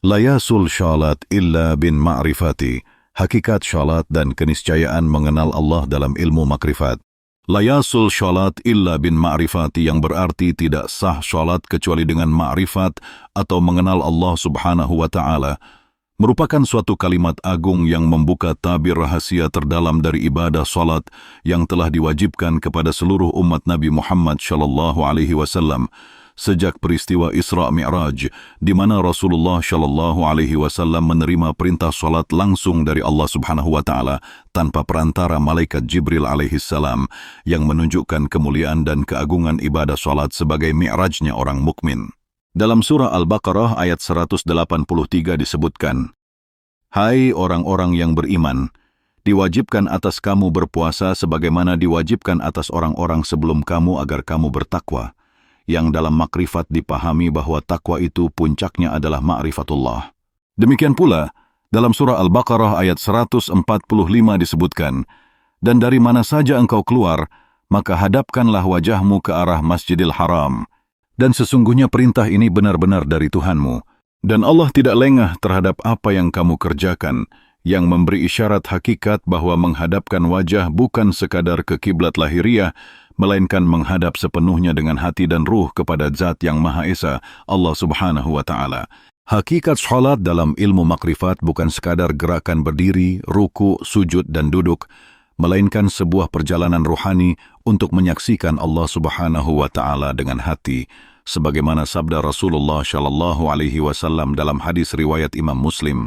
La yasul syalat illa bin ma'rifati. Hakikat syalat dan keniscayaan mengenal Allah dalam ilmu makrifat. La yasul syalat illa bin ma'rifati, yang berarti tidak sah syalat kecuali dengan ma'rifat atau mengenal Allah subhanahu wa ta'ala, merupakan suatu kalimat agung yang membuka tabir rahasia terdalam dari ibadah salat yang telah diwajibkan kepada seluruh umat Nabi Muhammad sallallahu alaihi wasallam sejak peristiwa Isra Mi'raj, di mana Rasulullah sallallahu alaihi wasallam menerima perintah salat langsung dari Allah Subhanahu wa taala tanpa perantara malaikat Jibril alaihi salam, yang menunjukkan kemuliaan dan keagungan ibadah salat sebagai mi'rajnya orang mukmin. Dalam surah Al-Baqarah ayat 183 disebutkan, "Hai orang-orang yang beriman, diwajibkan atas kamu berpuasa sebagaimana diwajibkan atas orang-orang sebelum kamu agar kamu bertakwa." Yang dalam makrifat dipahami bahwa takwa itu puncaknya adalah ma'rifatullah. Demikian pula, dalam surah Al-Baqarah ayat 145 disebutkan, "Dan dari mana saja engkau keluar, maka hadapkanlah wajahmu ke arah Masjidil Haram. Dan sesungguhnya perintah ini benar-benar dari Tuhanmu. Dan Allah tidak lengah terhadap apa yang kamu kerjakan," yang memberi isyarat hakikat bahwa menghadapkan wajah bukan sekadar ke kiblat lahiriah, melainkan menghadap sepenuhnya dengan hati dan ruh kepada Zat yang Maha Esa, Allah Subhanahu wa Ta'ala. Hakikat salat dalam ilmu makrifat bukan sekadar gerakan berdiri, ruku, sujud, dan duduk, melainkan sebuah perjalanan ruhani untuk menyaksikan Allah Subhanahu wa Ta'ala dengan hati, sebagaimana sabda Rasulullah Shallallahu Alaihi Wasallam dalam hadis riwayat Imam Muslim,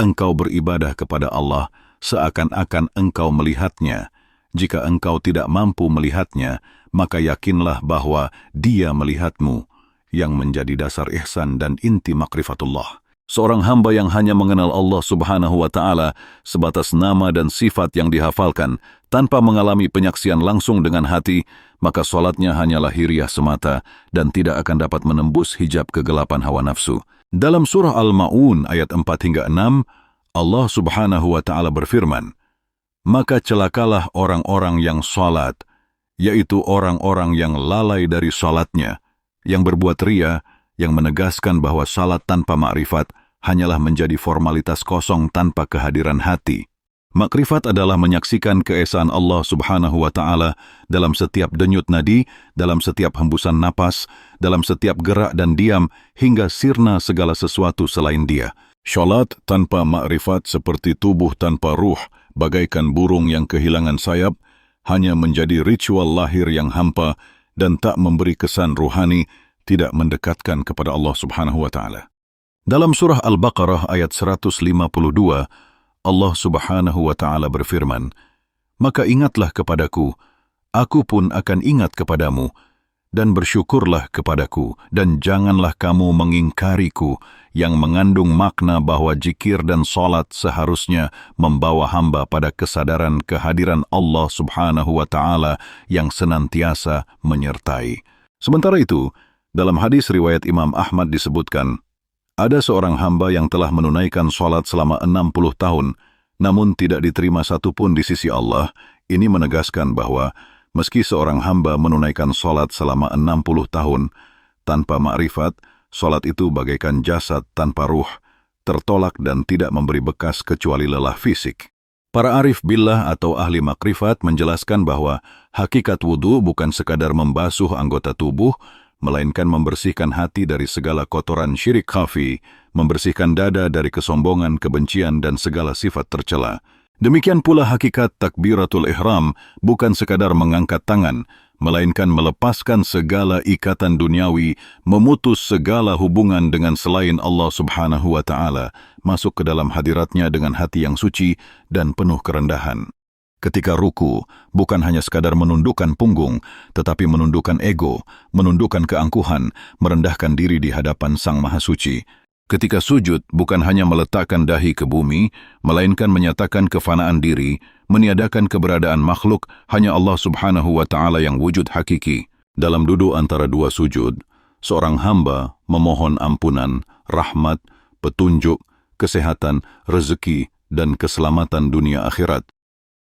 "Engkau beribadah kepada Allah seakan-akan engkau melihatnya. Jika engkau tidak mampu melihatnya, maka yakinlah bahwa Dia melihatmu," yang menjadi dasar ihsan dan inti makrifatullah. Seorang hamba yang hanya mengenal Allah Subhanahu wa Ta'ala sebatas nama dan sifat yang dihafalkan, tanpa mengalami penyaksian langsung dengan hati, maka salatnya hanya lahiriah semata dan tidak akan dapat menembus hijab kegelapan hawa nafsu. Dalam surah Al-Ma'un ayat 4-6, Allah Subhanahu wa Ta'ala berfirman, "Maka celakalah orang-orang yang salat, yaitu orang-orang yang lalai dari salatnya, yang berbuat ria, yang menegaskan bahwa salat tanpa makrifat hanyalah menjadi formalitas kosong tanpa kehadiran hati." Makrifat adalah menyaksikan keesaan Allah Subhanahu wa Ta'ala dalam setiap denyut nadi, dalam setiap hembusan napas, dalam setiap gerak dan diam, hingga sirna segala sesuatu selain Dia. Salat tanpa makrifat seperti tubuh tanpa ruh, bagaikan burung yang kehilangan sayap, hanya menjadi ritual lahir yang hampa dan tak memberi kesan ruhani, tidak mendekatkan kepada Allah Subhanahu wa Ta'ala. Dalam surah Al-Baqarah ayat 152, Allah Subhanahu wa Ta'ala berfirman, "Maka ingatlah kepadaku, aku pun akan ingat kepadamu, dan bersyukurlah kepadaku, dan janganlah kamu mengingkariku," yang mengandung makna bahwa zikir dan salat seharusnya membawa hamba pada kesadaran kehadiran Allah Subhanahu wa Ta'ala yang senantiasa menyertai. Sementara itu, dalam hadis riwayat Imam Ahmad disebutkan, ada seorang hamba yang telah menunaikan salat selama 60 tahun, namun tidak diterima satupun di sisi Allah. Ini menegaskan bahwa meski seorang hamba menunaikan salat selama 60 tahun, tanpa makrifat, salat itu bagaikan jasad tanpa ruh, tertolak dan tidak memberi bekas kecuali lelah fisik. Para arif billah atau ahli makrifat menjelaskan bahwa hakikat wudu bukan sekadar membasuh anggota tubuh, melainkan membersihkan hati dari segala kotoran syirik khafi, membersihkan dada dari kesombongan, kebencian, dan segala sifat tercela. Demikian pula hakikat takbiratul ihram bukan sekadar mengangkat tangan, melainkan melepaskan segala ikatan duniawi, memutus segala hubungan dengan selain Allah Subhanahu wa Ta'ala, masuk ke dalam hadiratnya dengan hati yang suci dan penuh kerendahan. Ketika ruku, bukan hanya sekadar menundukkan punggung, tetapi menundukkan ego, menundukkan keangkuhan, merendahkan diri di hadapan Sang Maha Suci. Ketika sujud, bukan hanya meletakkan dahi ke bumi, melainkan menyatakan kefanaan diri, meniadakan keberadaan makhluk, hanya Allah Subhanahu wa Ta'ala yang wujud hakiki. Dalam duduk antara dua sujud, seorang hamba memohon ampunan, rahmat, petunjuk, kesehatan, rezeki, dan keselamatan dunia akhirat.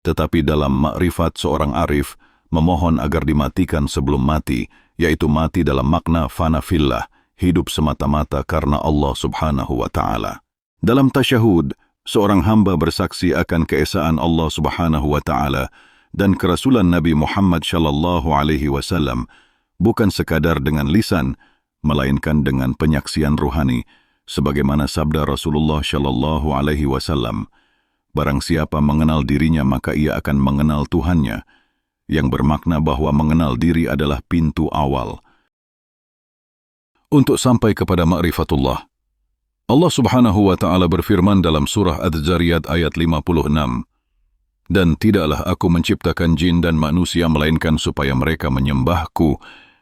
Tetapi dalam makrifat seorang arif memohon agar dimatikan sebelum mati, yaitu mati dalam makna fana fillah, hidup semata-mata karena Allah Subhanahu wa Ta'ala. Dalam tasyahud, seorang hamba bersaksi akan keesaan Allah Subhanahu wa Ta'ala dan kerasulan Nabi Muhammad sallallahu alaihi wasallam bukan sekadar dengan lisan, melainkan dengan penyaksian ruhani, sebagaimana sabda Rasulullah sallallahu alaihi wasallam, barang siapa mengenal dirinya maka ia akan mengenal Tuhannya, yang bermakna bahwa mengenal diri adalah pintu awal untuk sampai kepada ma'rifatullah. Allah Subhanahu wa Ta'ala berfirman dalam surah Adz-Dzariyat ayat 56, "Dan tidaklah aku menciptakan jin dan manusia melainkan supaya mereka menyembahku,"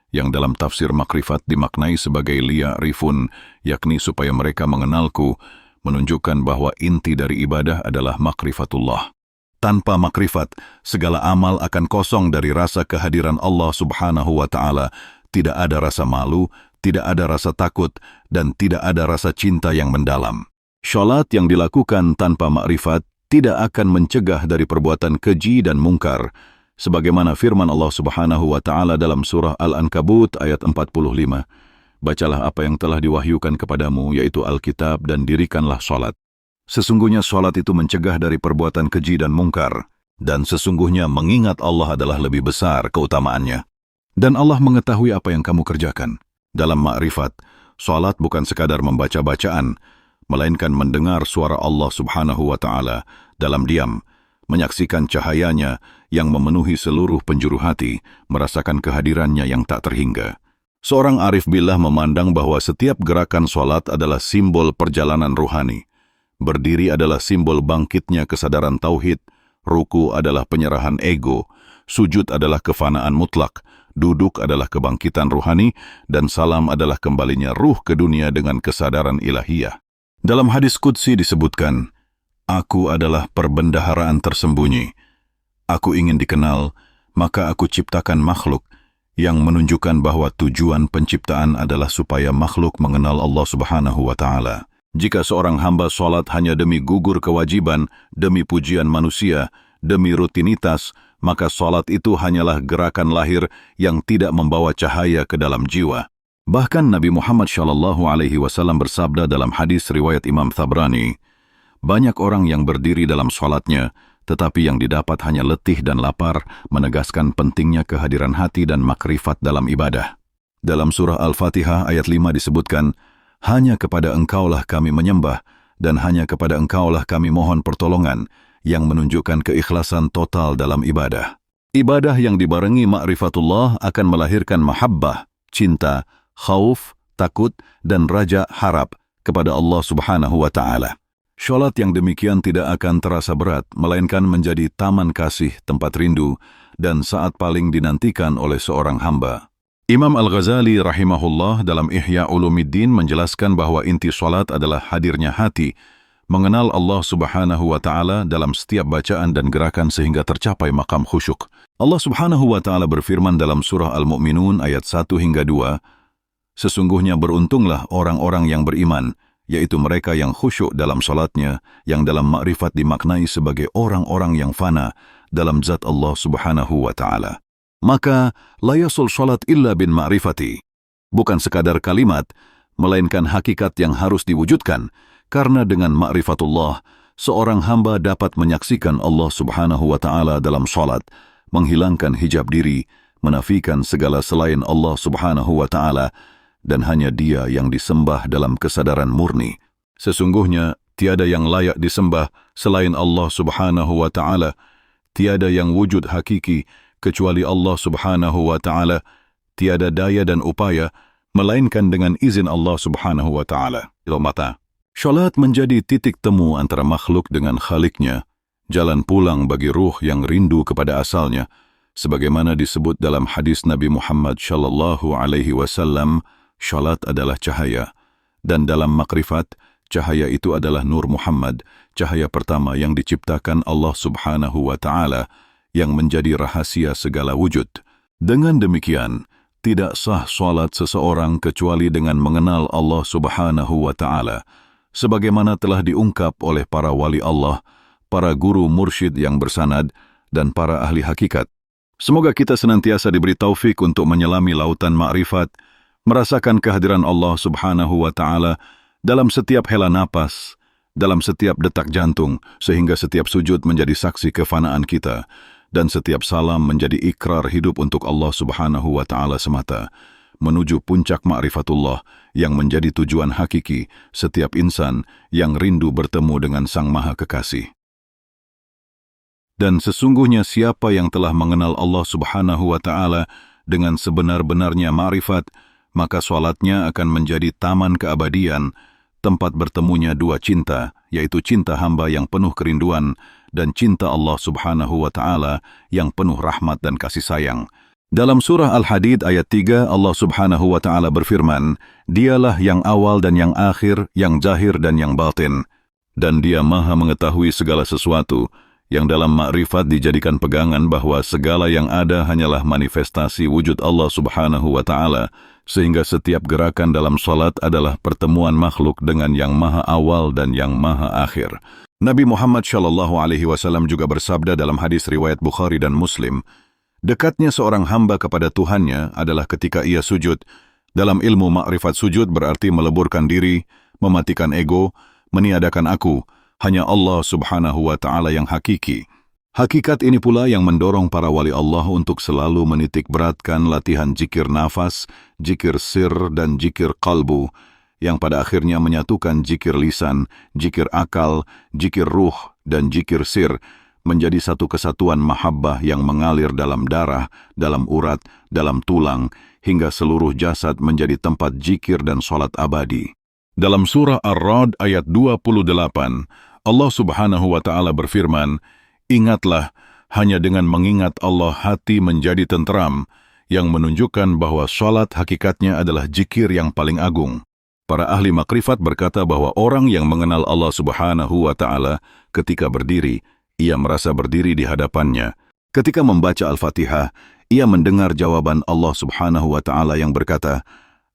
yang dalam tafsir makrifat dimaknai sebagai liya'rifun, yakni supaya mereka mengenalku, menunjukkan bahwa inti dari ibadah adalah makrifatullah. Tanpa makrifat, segala amal akan kosong dari rasa kehadiran Allah Subhanahu wa Ta'ala. Tidak ada rasa malu, tidak ada rasa takut, dan tidak ada rasa cinta yang mendalam. Syalat yang dilakukan tanpa makrifat tidak akan mencegah dari perbuatan keji dan mungkar, sebagaimana firman Allah Subhanahu wa Ta'ala dalam surah Al-Ankabut ayat 45. Bacalah apa yang telah diwahyukan kepadamu, yaitu Alkitab, dan dirikanlah syalat. Sesungguhnya syalat itu mencegah dari perbuatan keji dan mungkar, dan sesungguhnya mengingat Allah adalah lebih besar keutamaannya. Dan Allah mengetahui apa yang kamu kerjakan. Dalam makrifat, syalat bukan sekadar membaca bacaan, melainkan mendengar suara Allah Subhanahu wa Ta'ala dalam diam, menyaksikan cahayanya yang memenuhi seluruh penjuru hati, merasakan kehadirannya yang tak terhingga. Seorang arif billah memandang bahwa setiap gerakan syalat adalah simbol perjalanan ruhani. Berdiri adalah simbol bangkitnya kesadaran tauhid, ruku adalah penyerahan ego, sujud adalah kefanaan mutlak, duduk adalah kebangkitan ruhani, dan salam adalah kembalinya ruh ke dunia dengan kesadaran ilahiyah. Dalam hadis qudsi disebutkan, "Aku adalah perbendaharaan tersembunyi. Aku ingin dikenal, maka aku ciptakan makhluk," yang menunjukkan bahwa tujuan penciptaan adalah supaya makhluk mengenal Allah Subhanahu wa Ta'ala. Jika seorang hamba sholat hanya demi gugur kewajiban, demi pujian manusia, demi rutinitas, maka sholat itu hanyalah gerakan lahir yang tidak membawa cahaya ke dalam jiwa. Bahkan Nabi Muhammad SAW bersabda dalam hadis riwayat Imam Thabrani, "Banyak orang yang berdiri dalam sholatnya, tetapi yang didapat hanya letih dan lapar," menegaskan pentingnya kehadiran hati dan makrifat dalam ibadah. Dalam surah Al-Fatihah ayat 5 disebutkan, "Hanya kepada Engkaulah kami menyembah, dan hanya kepada Engkaulah kami mohon pertolongan," yang menunjukkan keikhlasan total dalam ibadah. Ibadah yang dibarengi ma'rifatullah akan melahirkan mahabbah, cinta, khauf, takut, dan raja harap kepada Allah Subhanahu wa Ta'ala. Syalat yang demikian tidak akan terasa berat, melainkan menjadi taman kasih, tempat rindu, dan saat paling dinantikan oleh seorang hamba. Imam Al-Ghazali rahimahullah dalam Ihya Ulumiddin menjelaskan bahwa inti syalat adalah hadirnya hati, mengenal Allah Subhanahu wa Ta'ala dalam setiap bacaan dan gerakan sehingga tercapai makam khusyuk. Allah Subhanahu wa Ta'ala berfirman dalam surah Al-Mu'minun ayat 1 hingga 2, "Sesungguhnya beruntunglah orang-orang yang beriman, yaitu mereka yang khusyuk dalam salatnya, yang dalam makrifat dimaknai sebagai orang-orang yang fana dalam zat Allah Subhanahu wa Ta'ala. Maka la yasul salat illa bin ma'rifati." Bukan sekadar kalimat, melainkan hakikat yang harus diwujudkan, karena dengan ma'rifatullah, seorang hamba dapat menyaksikan Allah Subhanahu wa Ta'ala dalam salat, menghilangkan hijab diri, menafikan segala selain Allah Subhanahu wa Ta'ala, dan hanya Dia yang disembah dalam kesadaran murni. Sesungguhnya tiada yang layak disembah selain Allah Subhanahu wa Ta'ala, tiada yang wujud hakiki kecuali Allah Subhanahu wa Ta'ala, tiada daya dan upaya melainkan dengan izin Allah Subhanahu wa Ta'ala. Syalat menjadi titik temu antara makhluk dengan Khaliknya, jalan pulang bagi ruh yang rindu kepada asalnya, sebagaimana disebut dalam hadis Nabi Muhammad sallallahu alaihi wasallam, syalat adalah cahaya, dan dalam makrifat, cahaya itu adalah Nur Muhammad, cahaya pertama yang diciptakan Allah Subhanahu wa Ta'ala, yang menjadi rahasia segala wujud. Dengan demikian, tidak sah salat seseorang kecuali dengan mengenal Allah Subhanahu wa Ta'ala, sebagaimana telah diungkap oleh para wali Allah, para guru mursyid yang bersanad, dan para ahli hakikat. Semoga kita senantiasa diberi taufik untuk menyelami lautan ma'rifat, Merasakan kehadiran Allah Subhanahu wa Ta'ala dalam setiap hela napas, dalam setiap detak jantung, sehingga setiap sujud menjadi saksi kefanaan kita, dan setiap salam menjadi ikrar hidup untuk Allah Subhanahu wa Ta'ala semata, menuju puncak ma'rifatullah yang menjadi tujuan hakiki setiap insan yang rindu bertemu dengan Sang Maha Kekasih. Dan sesungguhnya siapa yang telah mengenal Allah Subhanahu wa Ta'ala dengan sebenar-benarnya ma'rifat, maka salatnya akan menjadi taman keabadian, tempat bertemunya dua cinta, yaitu cinta hamba yang penuh kerinduan dan cinta Allah Subhanahu wa Ta'ala yang penuh rahmat dan kasih sayang. Dalam surah Al-Hadid ayat 3, Allah Subhanahu wa Ta'ala berfirman, "Dialah yang awal dan yang akhir, yang zahir dan yang batin, dan Dia Maha mengetahui segala sesuatu." Yang dalam makrifat dijadikan pegangan bahwa segala yang ada hanyalah manifestasi wujud Allah Subhanahu wa Ta'ala, sehingga setiap gerakan dalam salat adalah pertemuan makhluk dengan yang maha awal dan yang maha akhir. Nabi Muhammad SAW juga bersabda dalam hadis riwayat Bukhari dan Muslim, dekatnya seorang hamba kepada Tuhannya adalah ketika ia sujud. Dalam ilmu makrifat sujud berarti meleburkan diri, mematikan ego, meniadakan aku. Hanya Allah Subhanahu wa Ta'ala yang hakiki. Hakikat ini pula yang mendorong para wali Allah untuk selalu menitik beratkan latihan jikir nafas, jikir sir, dan jikir qalbu, yang pada akhirnya menyatukan jikir lisan, jikir akal, jikir ruh, dan jikir sir menjadi satu kesatuan mahabbah yang mengalir dalam darah, dalam urat, dalam tulang, hingga seluruh jasad menjadi tempat jikir dan salat abadi. Dalam surah Ar-Ra'd ayat 28, Allah Subhanahu wa Ta'ala berfirman, "Ingatlah, hanya dengan mengingat Allah hati menjadi tenteram," yang menunjukkan bahwa salat hakikatnya adalah zikir yang paling agung. Para ahli makrifat berkata bahwa orang yang mengenal Allah Subhanahu wa Ta'ala ketika berdiri, ia merasa berdiri di hadapannya. Ketika membaca Al-Fatihah, ia mendengar jawaban Allah Subhanahu wa Ta'ala yang berkata,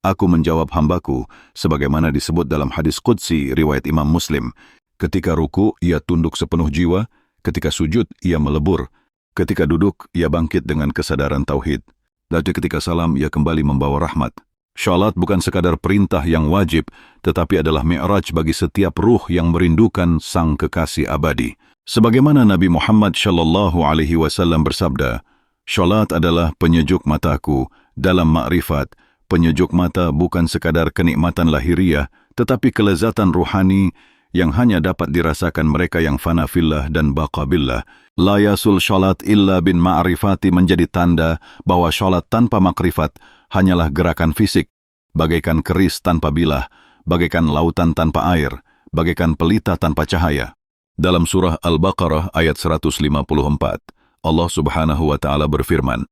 "Aku menjawab hambaku," sebagaimana disebut dalam hadis Qudsi riwayat Imam Muslim. Ketika ruku, ia tunduk sepenuh jiwa. Ketika sujud, ia melebur. Ketika duduk, ia bangkit dengan kesadaran tauhid. Lalu ketika salam, ia kembali membawa rahmat. Salat bukan sekadar perintah yang wajib, tetapi adalah mi'raj bagi setiap ruh yang merindukan Sang Kekasih abadi. Sebagaimana Nabi Muhammad SAW bersabda, "Salat adalah penyejuk mataku dalam makrifat." Penyejuk mata bukan sekadar kenikmatan lahiriah, tetapi kelezatan ruhani yang hanya dapat dirasakan mereka yang fana fillah dan baqa billah. La yasul salat illa bin ma'rifati menjadi tanda bahwa salat tanpa makrifat hanyalah gerakan fisik, bagaikan keris tanpa bilah, bagaikan lautan tanpa air, bagaikan pelita tanpa cahaya. Dalam surah Al-Baqarah ayat 154, Allah Subhanahu wa Ta'ala berfirman,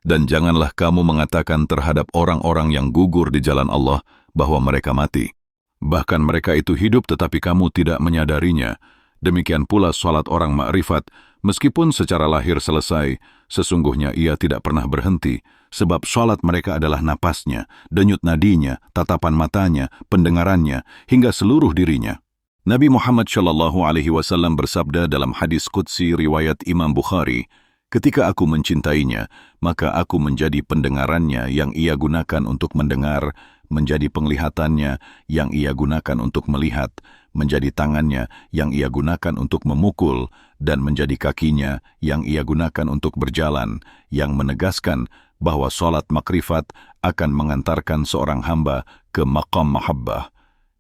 "Dan janganlah kamu mengatakan terhadap orang-orang yang gugur di jalan Allah bahwa mereka mati. Bahkan mereka itu hidup tetapi kamu tidak menyadarinya. Demikian pula salat orang makrifat, meskipun secara lahir selesai, sesungguhnya ia tidak pernah berhenti, sebab salat mereka adalah napasnya, denyut nadinya, tatapan matanya, pendengarannya, hingga seluruh dirinya." Nabi Muhammad SAW bersabda dalam hadis Qudsi riwayat Imam Bukhari, "Ketika aku mencintainya, maka aku menjadi pendengarannya yang ia gunakan untuk mendengar, menjadi penglihatannya yang ia gunakan untuk melihat, menjadi tangannya yang ia gunakan untuk memukul, dan menjadi kakinya yang ia gunakan untuk berjalan," yang menegaskan bahwa salat makrifat akan mengantarkan seorang hamba ke maqam mahabbah,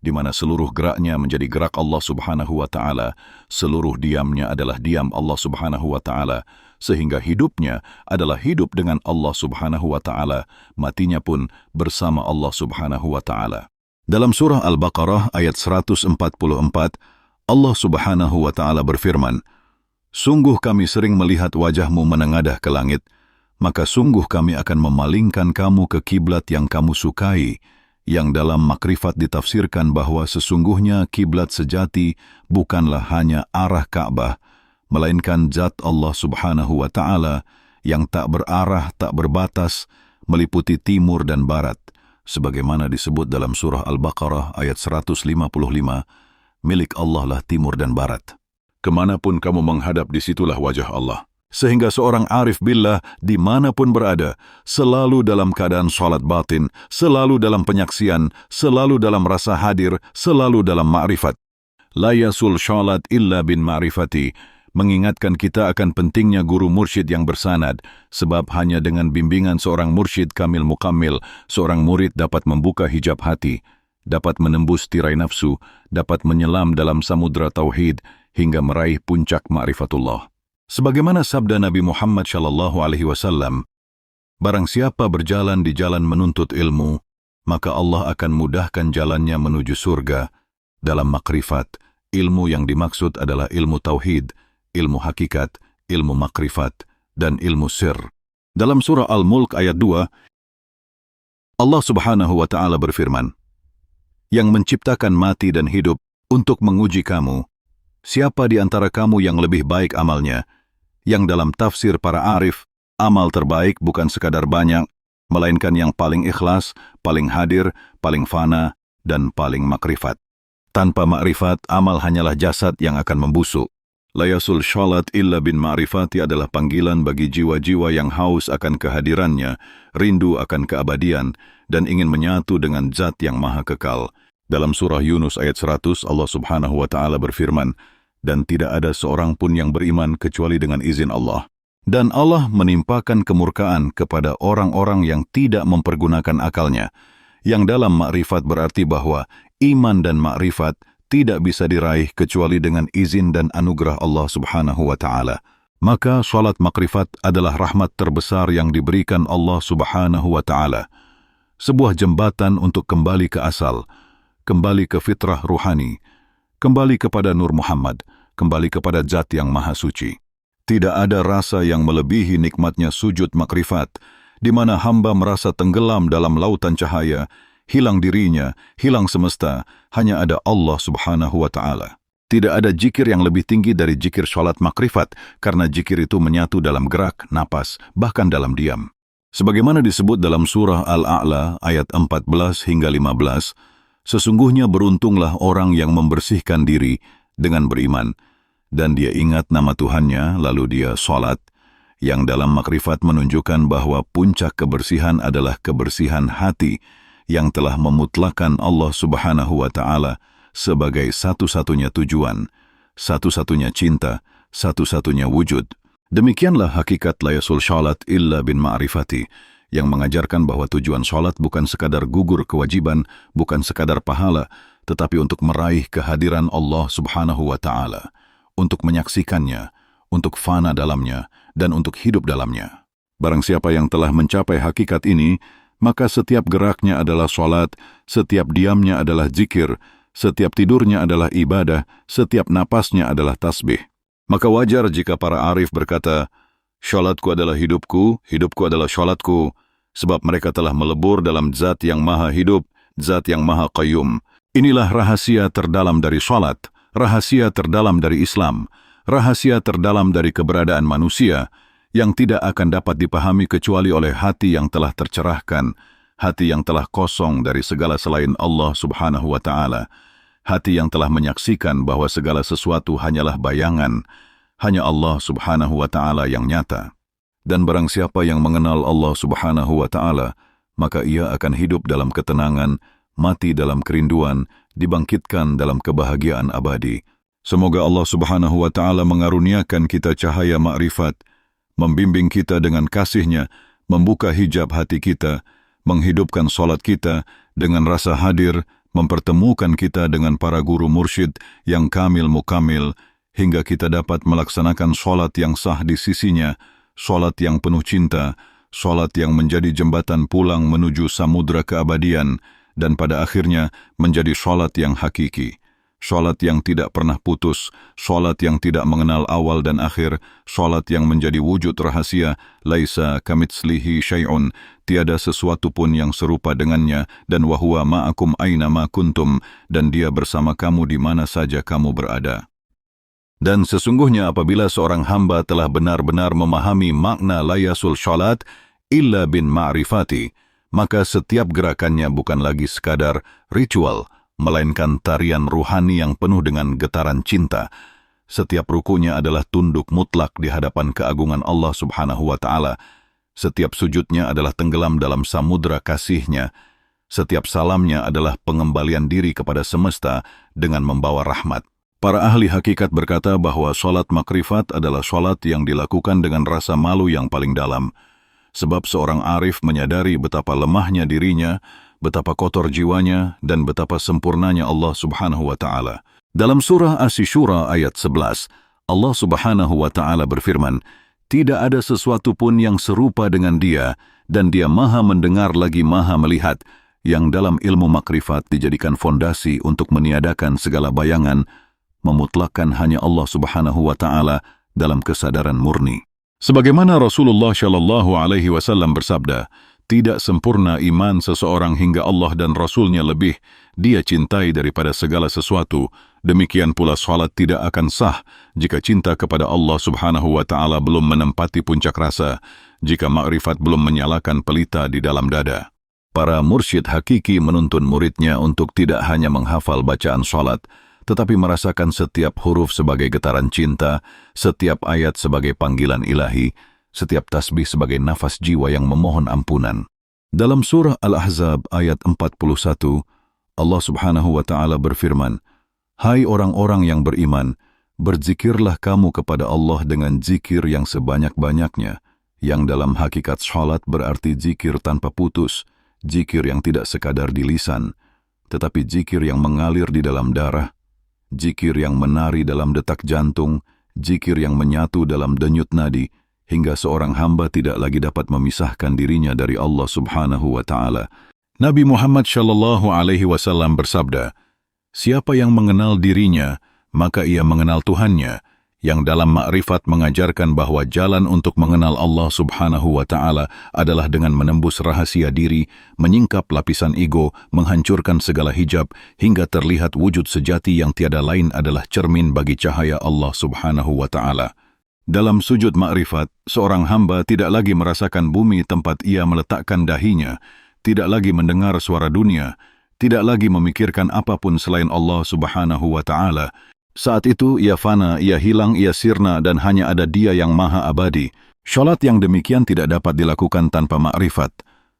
di mana seluruh geraknya menjadi gerak Allah Subhanahu wa Ta'ala, seluruh diamnya adalah diam Allah Subhanahu wa Ta'ala, sehingga hidupnya adalah hidup dengan Allah Subhanahu wa Ta'ala, matinya pun bersama Allah Subhanahu wa Ta'ala. Dalam surah Al-Baqarah ayat 144, Allah Subhanahu wa Ta'ala berfirman, "Sungguh kami sering melihat wajahmu menengadah ke langit, maka sungguh kami akan memalingkan kamu ke kiblat yang kamu sukai," yang dalam makrifat ditafsirkan bahwa sesungguhnya kiblat sejati bukanlah hanya arah Ka'bah, melainkan zat Allah Subhanahu wa Ta'ala yang tak berarah, tak berbatas, meliputi timur dan barat, sebagaimana disebut dalam surah Al-Baqarah ayat 155, "Milik Allah lah timur dan barat. Kemanapun kamu menghadap, disitulah wajah Allah." Sehingga seorang arif billah dimanapun berada, selalu dalam keadaan sholat batin, selalu dalam penyaksian, selalu dalam rasa hadir, selalu dalam ma'rifat. La yasul sholat illa bin ma'rifati, mengingatkan kita akan pentingnya guru mursyid yang bersanad, sebab hanya dengan bimbingan seorang mursyid kamil mukammil, seorang murid dapat membuka hijab hati, dapat menembus tirai nafsu, dapat menyelam dalam samudra tauhid, hingga meraih puncak ma'rifatullah. Sebagaimana sabda Nabi Muhammad SAW, barang siapa berjalan di jalan menuntut ilmu, maka Allah akan mudahkan jalannya menuju surga. Dalam makrifat, ilmu yang dimaksud adalah ilmu tauhid, ilmu hakikat, ilmu makrifat, dan ilmu sir. Dalam surah Al-Mulk ayat 2, Allah Subhanahu wa Ta'ala berfirman, yang menciptakan mati dan hidup untuk menguji kamu, siapa di antara kamu yang lebih baik amalnya? Yang dalam tafsir para arif, amal terbaik bukan sekadar banyak, melainkan yang paling ikhlas, paling hadir, paling fana, dan paling makrifat. Tanpa makrifat, amal hanyalah jasad yang akan membusuk. Layasul sholat illa bin ma'rifati adalah panggilan bagi jiwa-jiwa yang haus akan kehadirannya, rindu akan keabadian, dan ingin menyatu dengan zat yang maha kekal. Dalam surah Yunus ayat 100, Allah Subhanahu wa Ta'ala berfirman, dan tidak ada seorang pun yang beriman kecuali dengan izin Allah. Dan Allah menimpakan kemurkaan kepada orang-orang yang tidak mempergunakan akalnya. Yang dalam makrifat berarti bahwa iman dan makrifat tidak bisa diraih kecuali dengan izin dan anugerah Allah Subhanahu wa Ta'ala. Maka salat makrifat adalah rahmat terbesar yang diberikan Allah Subhanahu wa Ta'ala. Sebuah jembatan untuk kembali ke asal, kembali ke fitrah ruhani, kembali kepada Nur Muhammad, kembali kepada Zat yang Maha Suci. Tidak ada rasa yang melebihi nikmatnya sujud makrifat, di mana hamba merasa tenggelam dalam lautan cahaya, hilang dirinya, hilang semesta, hanya ada Allah Subhanahu wa Ta'ala. Tidak ada jikir yang lebih tinggi dari jikir sholat makrifat, karena jikir itu menyatu dalam gerak, napas, bahkan dalam diam. Sebagaimana disebut dalam surah Al-A'la ayat 14 hingga 15, sesungguhnya beruntunglah orang yang membersihkan diri dengan beriman, dan dia ingat nama Tuhannya, lalu dia sholat, yang dalam makrifat menunjukkan bahwa puncak kebersihan adalah kebersihan hati yang telah memutlakan Allah Subhanahu wa Ta'ala sebagai satu-satunya tujuan, satu-satunya cinta, satu-satunya wujud. Demikianlah hakikat layasul sholat illa bin ma'rifati, yang mengajarkan bahwa tujuan sholat bukan sekadar gugur kewajiban, bukan sekadar pahala, tetapi untuk meraih kehadiran Allah Subhanahu wa Ta'ala, untuk menyaksikannya, untuk fana dalamnya, dan untuk hidup dalamnya. Barang siapa yang telah mencapai hakikat ini, maka setiap geraknya adalah sholat, setiap diamnya adalah zikir, setiap tidurnya adalah ibadah, setiap napasnya adalah tasbih. Maka wajar jika para arif berkata, sholatku adalah hidupku, hidupku adalah sholatku, sebab mereka telah melebur dalam zat yang maha hidup, zat yang maha qayyum. Inilah rahasia terdalam dari sholat, rahasia terdalam dari Islam, rahasia terdalam dari keberadaan manusia, yang tidak akan dapat dipahami kecuali oleh hati yang telah tercerahkan, hati yang telah kosong dari segala selain Allah Subhanahu wa Ta'ala, hati yang telah menyaksikan bahwa segala sesuatu hanyalah bayangan, hanya Allah Subhanahu wa Ta'ala yang nyata. Dan barang siapa yang mengenal Allah Subhanahu wa Ta'ala, maka ia akan hidup dalam ketenangan, mati dalam kerinduan, dibangkitkan dalam kebahagiaan abadi. Semoga Allah Subhanahu wa Ta'ala mengaruniakan kita cahaya makrifat, membimbing kita dengan kasih-Nya, membuka hijab hati kita, menghidupkan solat kita dengan rasa hadir, mempertemukan kita dengan para guru mursyid yang kamil mukamil, hingga kita dapat melaksanakan solat yang sah di sisinya, solat yang penuh cinta, solat yang menjadi jembatan pulang menuju samudra keabadian, dan pada akhirnya menjadi solat yang hakiki. Sholat yang tidak pernah putus, sholat yang tidak mengenal awal dan akhir, sholat yang menjadi wujud rahasia, laisa kamitslihi syai'un, tiada sesuatu pun yang serupa dengannya, dan wahuwa ma'akum aina ma kuntum, dan dia bersama kamu di mana saja kamu berada. Dan sesungguhnya apabila seorang hamba telah benar-benar memahami makna layasul sholat, illa bin ma'rifati, maka setiap gerakannya bukan lagi sekadar ritual, melainkan tarian ruhani yang penuh dengan getaran cinta. Setiap rukunya adalah tunduk mutlak di hadapan keagungan Allah Subhanahu wa Ta'ala. Setiap sujudnya adalah tenggelam dalam samudra kasih-Nya. Setiap salamnya adalah pengembalian diri kepada semesta dengan membawa rahmat. Para ahli hakikat berkata bahwa sholat makrifat adalah sholat yang dilakukan dengan rasa malu yang paling dalam. Sebab seorang arif menyadari betapa lemahnya dirinya, betapa kotor jiwanya, dan betapa sempurnanya Allah Subhanahu wa Ta'ala. Dalam surah Asy-Syura ayat 11, Allah Subhanahu wa Ta'ala berfirman, "Tidak ada sesuatu pun yang serupa dengan Dia, dan Dia Maha mendengar lagi Maha melihat," yang dalam ilmu makrifat dijadikan fondasi untuk meniadakan segala bayangan, memutlakkan hanya Allah Subhanahu wa Ta'ala dalam kesadaran murni. Sebagaimana Rasulullah Shallallahu Alaihi Wasallam bersabda, "Tidak sempurna iman seseorang hingga Allah dan Rasul-Nya lebih Dia cintai daripada segala sesuatu. Demikian pula salat tidak akan sah jika cinta kepada Allah Subhanahu wa Ta'ala belum menempati puncak rasa, jika makrifat belum menyalakan pelita di dalam dada." Para mursyid hakiki menuntun muridnya untuk tidak hanya menghafal bacaan salat, tetapi merasakan setiap huruf sebagai getaran cinta, setiap ayat sebagai panggilan ilahi, setiap tasbih sebagai nafas jiwa yang memohon ampunan. Dalam surah Al-Ahzab ayat 41, Allah Subhanahu wa Ta'ala berfirman, "Hai orang-orang yang beriman, berzikirlah kamu kepada Allah dengan zikir yang sebanyak-banyaknya," yang dalam hakikat salat berarti zikir tanpa putus, zikir yang tidak sekadar di lisan, tetapi zikir yang mengalir di dalam darah, zikir yang menari dalam detak jantung, zikir yang menyatu dalam denyut nadi, hingga seorang hamba tidak lagi dapat memisahkan dirinya dari Allah Subhanahu wa Ta'ala. Nabi Muhammad Shallallahu Alaihi Wasallam bersabda, "Siapa yang mengenal dirinya, maka ia mengenal Tuhannya," yang dalam makrifat mengajarkan bahwa jalan untuk mengenal Allah Subhanahu wa Ta'ala adalah dengan menembus rahasia diri, menyingkap lapisan ego, menghancurkan segala hijab, hingga terlihat wujud sejati yang tiada lain adalah cermin bagi cahaya Allah Subhanahu wa Ta'ala. Dalam sujud makrifat, seorang hamba tidak lagi merasakan bumi tempat ia meletakkan dahinya, tidak lagi mendengar suara dunia, tidak lagi memikirkan apapun selain Allah Subhanahu wa Ta'ala. Saat itu ia fana, ia hilang, ia sirna, dan hanya ada Dia yang maha abadi. Syalat yang demikian tidak dapat dilakukan tanpa makrifat,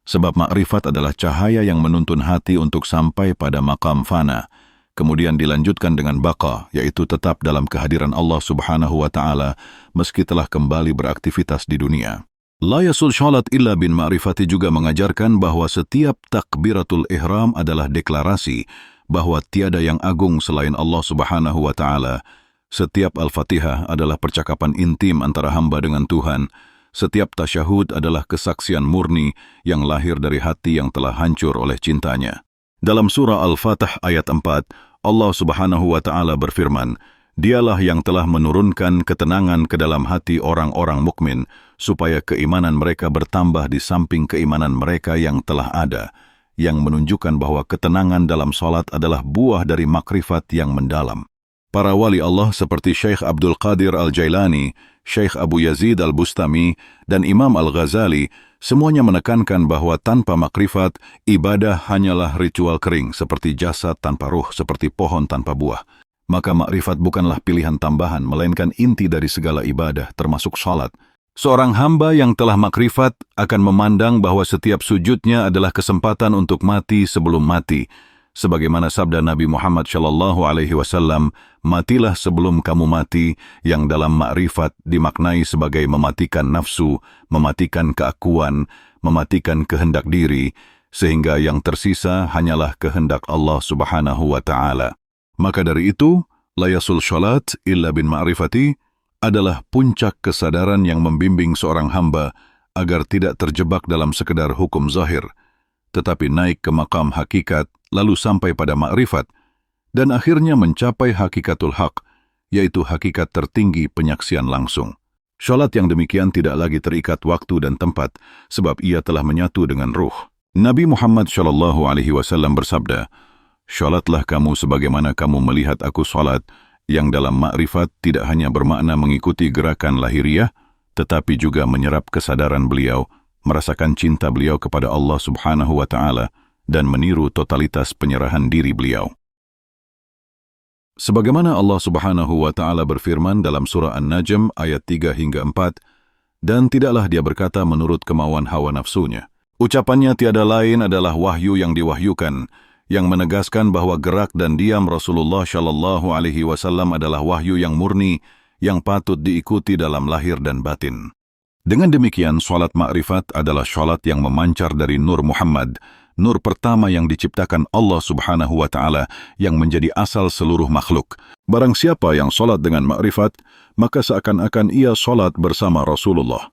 sebab makrifat adalah cahaya yang menuntun hati untuk sampai pada maqam fana. Kemudian dilanjutkan dengan baqa, yaitu tetap dalam kehadiran Allah Subhanahu wa Ta'ala meski telah kembali beraktivitas di dunia. La yasul syalat illa bin ma'rifati juga mengajarkan bahwa setiap takbiratul ihram adalah deklarasi bahwa tiada yang agung selain Allah Subhanahu wa Ta'ala. Setiap Al-Fatihah adalah percakapan intim antara hamba dengan Tuhan. Setiap tasyahud adalah kesaksian murni yang lahir dari hati yang telah hancur oleh cintanya. Dalam surah Al-Fatih ayat 4, Allah Subhanahu wa Ta'ala berfirman, "Dialah yang telah menurunkan ketenangan ke dalam hati orang-orang mukmin, supaya keimanan mereka bertambah di samping keimanan mereka yang telah ada," yang menunjukkan bahwa ketenangan dalam salat adalah buah dari makrifat yang mendalam. Para wali Allah seperti Syekh Abdul Qadir Al-Jailani, Syekh Abu Yazid Al-Bustami, dan Imam Al-Ghazali semuanya menekankan bahwa tanpa makrifat, ibadah hanyalah ritual kering seperti jasad tanpa ruh, seperti pohon tanpa buah. Maka makrifat bukanlah pilihan tambahan, melainkan inti dari segala ibadah, termasuk salat. Seorang hamba yang telah makrifat akan memandang bahwa setiap sujudnya adalah kesempatan untuk mati sebelum mati. Sebagaimana sabda Nabi Muhammad Shallallahu Alaihi Wasallam, "Matilah sebelum kamu mati," yang dalam makrifat dimaknai sebagai mematikan nafsu, mematikan keakuan, mematikan kehendak diri, sehingga yang tersisa hanyalah kehendak Allah Subhanahu wa Ta'ala. Maka dari itu, la yasul syalat illa bin ma'rifati adalah puncak kesadaran yang membimbing seorang hamba agar tidak terjebak dalam sekedar hukum zahir, tetapi naik ke makam hakikat, lalu sampai pada makrifat, dan akhirnya mencapai hakikatul haq, yaitu hakikat tertinggi penyaksian langsung. Syalat yang demikian tidak lagi terikat waktu dan tempat, sebab ia telah menyatu dengan ruh. Nabi Muhammad Shallallahu Alaihi Wasallam bersabda, "Syalatlah kamu sebagaimana kamu melihat aku salat," yang dalam makrifat tidak hanya bermakna mengikuti gerakan lahiriah, tetapi juga menyerap kesadaran beliau, merasakan cinta beliau kepada Allah Subhanahu wa Ta'ala, dan meniru totalitas penyerahan diri beliau. Sebagaimana Allah Subhanahu wa Ta'ala berfirman dalam surah An-Najm ayat 3 hingga 4, dan tidaklah dia berkata menurut kemauan hawa nafsunya. Ucapannya tiada lain adalah wahyu yang diwahyukan, yang menegaskan bahwa gerak dan diam Rasulullah Shallallahu Alaihi Wasallam adalah wahyu yang murni, yang patut diikuti dalam lahir dan batin. Dengan demikian, sholat ma'rifat adalah sholat yang memancar dari Nur Muhammad, nur pertama yang diciptakan Allah Subhanahu wa Ta'ala, yang menjadi asal seluruh makhluk. Barang siapa yang sholat dengan ma'rifat, maka seakan-akan ia sholat bersama Rasulullah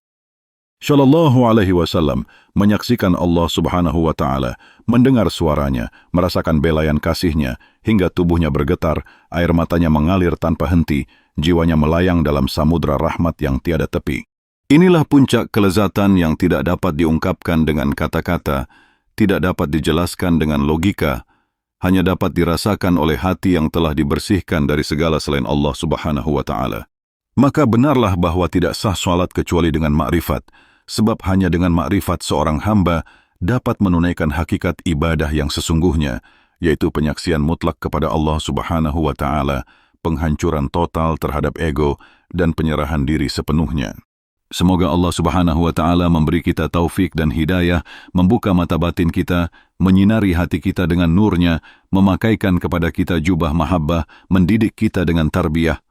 Shallallahu Alaihi Wasallam, menyaksikan Allah Subhanahu wa Ta'ala, mendengar suaranya, merasakan belayan kasihnya, hingga tubuhnya bergetar, air matanya mengalir tanpa henti, jiwanya melayang dalam samudra rahmat yang tiada tepi. Inilah puncak kelezatan yang tidak dapat diungkapkan dengan kata-kata, tidak dapat dijelaskan dengan logika, hanya dapat dirasakan oleh hati yang telah dibersihkan dari segala selain Allah Subhanahu wa Ta'ala. Maka benarlah bahwa tidak sah salat kecuali dengan makrifat, sebab hanya dengan makrifat seorang hamba dapat menunaikan hakikat ibadah yang sesungguhnya, yaitu penyaksian mutlak kepada Allah Subhanahu wa Ta'ala, penghancuran total terhadap ego, dan penyerahan diri sepenuhnya. Semoga Allah Subhanahu wa Ta'ala memberi kita taufik dan hidayah, membuka mata batin kita, menyinari hati kita dengan nurnya, memakaikan kepada kita jubah mahabbah, mendidik kita dengan tarbiyah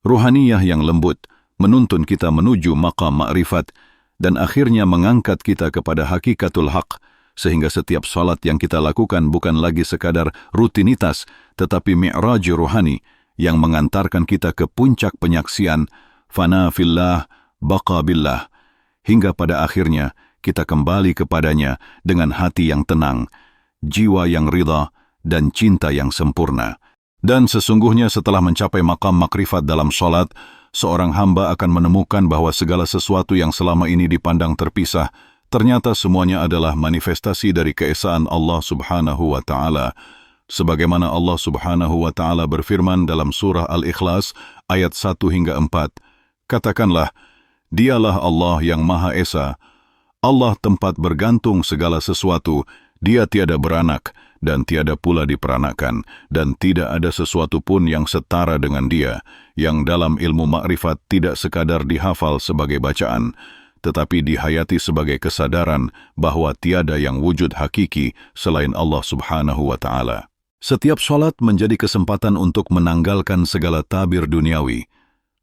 ruhaniyah yang lembut, menuntun kita menuju maqam ma'rifat, dan akhirnya mengangkat kita kepada hakikatul haq, sehingga setiap salat yang kita lakukan bukan lagi sekadar rutinitas, tetapi mi'raj ruhani yang mengantarkan kita ke puncak penyaksian, fana fillah, baqa billah, hingga pada akhirnya kita kembali kepadanya dengan hati yang tenang, jiwa yang ridha, dan cinta yang sempurna. Dan sesungguhnya setelah mencapai maqam makrifat dalam salat, seorang hamba akan menemukan bahwa segala sesuatu yang selama ini dipandang terpisah, ternyata semuanya adalah manifestasi dari keesaan Allah Subhanahu wa Ta'ala. Sebagaimana Allah Subhanahu wa Ta'ala berfirman dalam surah Al-Ikhlas ayat 1 hingga 4, katakanlah, dialah Allah yang Maha Esa, Allah tempat bergantung segala sesuatu, dia tiada beranak, dan tiada pula diperanakan, dan tidak ada sesuatu pun yang setara dengan dia, yang dalam ilmu makrifat tidak sekadar dihafal sebagai bacaan, tetapi dihayati sebagai kesadaran bahwa tiada yang wujud hakiki selain Allah Subhanahu wa Ta'ala. Setiap salat menjadi kesempatan untuk menanggalkan segala tabir duniawi,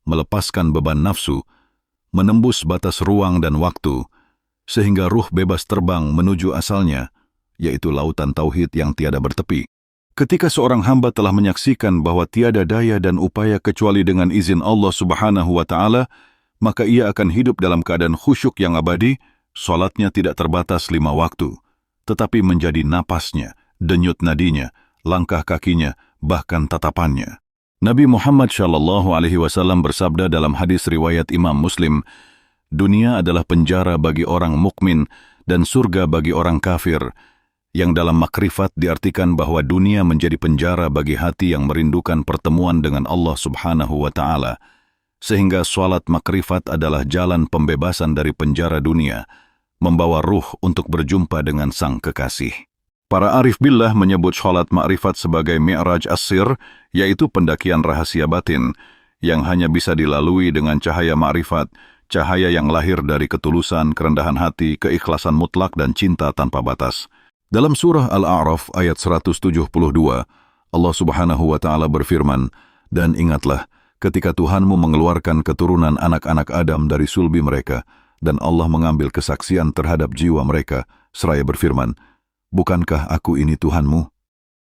melepaskan beban nafsu, menembus batas ruang dan waktu, sehingga ruh bebas terbang menuju asalnya, yaitu lautan tauhid yang tiada bertepi. Ketika seorang hamba telah menyaksikan bahwa tiada daya dan upaya kecuali dengan izin Allah Subhanahu wa Ta'ala, maka ia akan hidup dalam keadaan khusyuk yang abadi. Salatnya tidak terbatas 5 waktu, tetapi menjadi napasnya, denyut nadinya, langkah kakinya, bahkan tatapannya. Nabi Muhammad Shallallahu Alaihi Wasallam bersabda dalam hadis riwayat Imam Muslim, dunia adalah penjara bagi orang mukmin dan surga bagi orang kafir, yang dalam makrifat diartikan bahwa dunia menjadi penjara bagi hati yang merindukan pertemuan dengan Allah Subhanahu wa Ta'ala, sehingga salat makrifat adalah jalan pembebasan dari penjara dunia, membawa ruh untuk berjumpa dengan Sang Kekasih. Para arif billah menyebut salat makrifat sebagai mi'raj as-sir, yaitu pendakian rahasia batin, yang hanya bisa dilalui dengan cahaya makrifat, cahaya yang lahir dari ketulusan, kerendahan hati, keikhlasan mutlak, dan cinta tanpa batas. Dalam surah Al-A'raf ayat 172, Allah Subhanahu wa Ta'ala berfirman, dan ingatlah ketika Tuhanmu mengeluarkan keturunan anak-anak Adam dari sulbi mereka, dan Allah mengambil kesaksian terhadap jiwa mereka, seraya berfirman, bukankah aku ini Tuhanmu?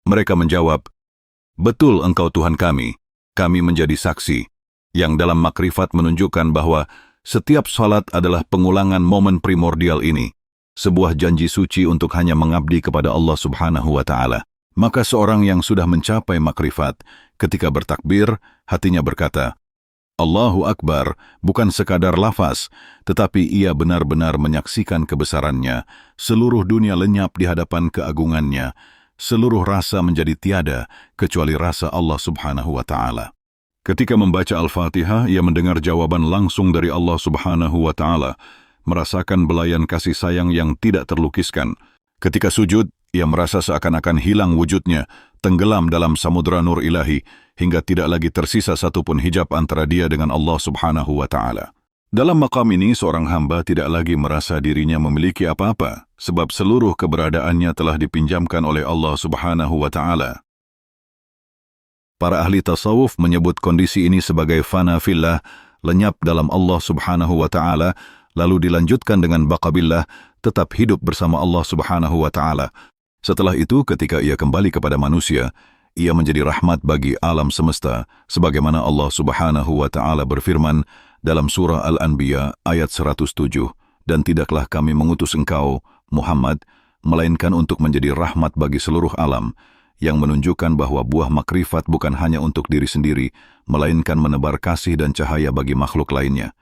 Mereka menjawab, betul engkau Tuhan kami menjadi saksi, yang dalam makrifat menunjukkan bahwa setiap salat adalah pengulangan momen primordial ini, sebuah janji suci untuk hanya mengabdi kepada Allah Subhanahu wa Ta'ala. Maka seorang yang sudah mencapai makrifat, ketika bertakbir, hatinya berkata, Allahu Akbar, bukan sekadar lafaz, tetapi ia benar-benar menyaksikan kebesarannya, seluruh dunia lenyap di hadapan keagungannya, seluruh rasa menjadi tiada, kecuali rasa Allah Subhanahu wa Ta'ala. Ketika membaca Al-Fatihah, ia mendengar jawaban langsung dari Allah Subhanahu wa Ta'ala, merasakan belayan kasih sayang yang tidak terlukiskan, Ketika sujud, ia merasa seakan-akan hilang wujudnya, tenggelam dalam samudera nur ilahi, hingga tidak lagi tersisa satupun hijab antara dia dengan Allah Subhanahu wa Ta'ala. Dalam maqam ini, seorang hamba tidak lagi merasa dirinya memiliki apa-apa, sebab seluruh keberadaannya telah dipinjamkan oleh Allah Subhanahu wa Ta'ala. Para ahli tasawuf menyebut kondisi ini sebagai fana fillah, lenyap dalam Allah Subhanahu wa Ta'ala, lalu dilanjutkan dengan baqabillah, tetap hidup bersama Allah Subhanahu wa Ta'ala. Setelah itu, ketika ia kembali kepada manusia, ia menjadi rahmat bagi alam semesta, sebagaimana Allah Subhanahu wa Ta'ala berfirman dalam surah Al-Anbiya ayat 107, dan tidaklah kami mengutus engkau, Muhammad, melainkan untuk menjadi rahmat bagi seluruh alam, yang menunjukkan bahwa buah makrifat bukan hanya untuk diri sendiri, melainkan menebar kasih dan cahaya bagi makhluk lainnya.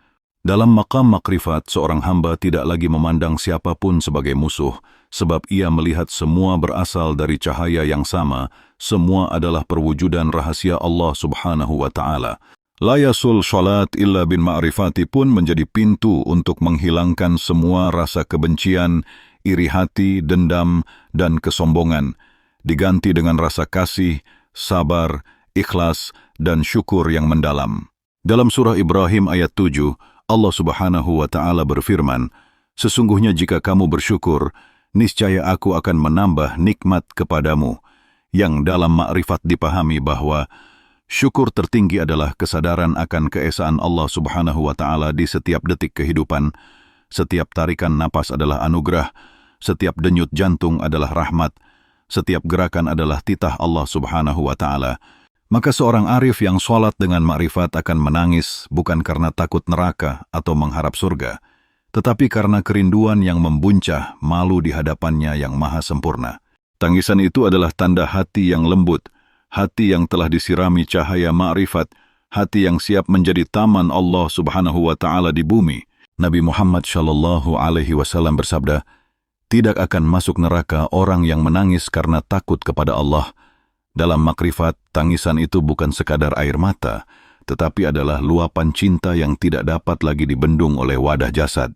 Dalam maqam makrifat, seorang hamba tidak lagi memandang siapapun sebagai musuh, sebab ia melihat semua berasal dari cahaya yang sama, semua adalah perwujudan rahasia Allah Subhanahu wa Ta'ala. La yasul sholat illa bin ma'rifati pun menjadi pintu untuk menghilangkan semua rasa kebencian, iri hati, dendam, dan kesombongan, diganti dengan rasa kasih, sabar, ikhlas, dan syukur yang mendalam. Dalam surah Ibrahim ayat 7, Allah Subhanahu wa Ta'ala berfirman, "Sesungguhnya jika kamu bersyukur, niscaya aku akan menambah nikmat kepadamu," yang dalam makrifat dipahami bahwa syukur tertinggi adalah kesadaran akan keesaan Allah Subhanahu wa Ta'ala di setiap detik kehidupan, setiap tarikan napas adalah anugerah, setiap denyut jantung adalah rahmat, setiap gerakan adalah titah Allah Subhanahu wa Ta'ala. Maka seorang arif yang sholat dengan makrifat akan menangis bukan karena takut neraka atau mengharap surga, tetapi karena kerinduan yang membuncah malu di hadapannya yang maha sempurna. Tangisan itu adalah tanda hati yang lembut, hati yang telah disirami cahaya ma'rifat, hati yang siap menjadi taman Allah Subhanahu wa Ta'ala di bumi. Nabi Muhammad Shallallahu Alaihi Wasallam bersabda, "Tidak akan masuk neraka orang yang menangis karena takut kepada Allah." Dalam makrifat, tangisan itu bukan sekadar air mata, tetapi adalah luapan cinta yang tidak dapat lagi dibendung oleh wadah jasad.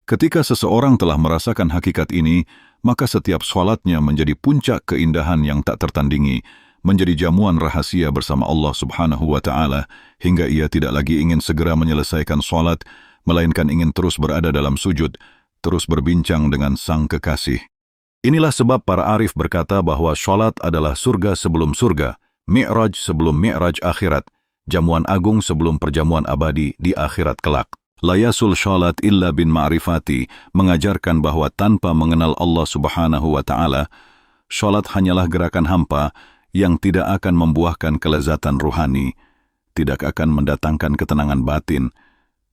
Ketika seseorang telah merasakan hakikat ini, maka setiap sholatnya menjadi puncak keindahan yang tak tertandingi, menjadi jamuan rahasia bersama Allah Subhanahu wa Ta'ala, hingga ia tidak lagi ingin segera menyelesaikan sholat, melainkan ingin terus berada dalam sujud, terus berbincang dengan sang kekasih. Inilah sebab para arif berkata bahwa sholat adalah surga sebelum surga, mi'raj sebelum mi'raj akhirat, jamuan agung sebelum perjamuan abadi di akhirat kelak. Layasul sholat illa bin ma'rifati mengajarkan bahwa tanpa mengenal Allah Subhanahu wa Ta'ala, sholat hanyalah gerakan hampa yang tidak akan membuahkan kelezatan ruhani, tidak akan mendatangkan ketenangan batin,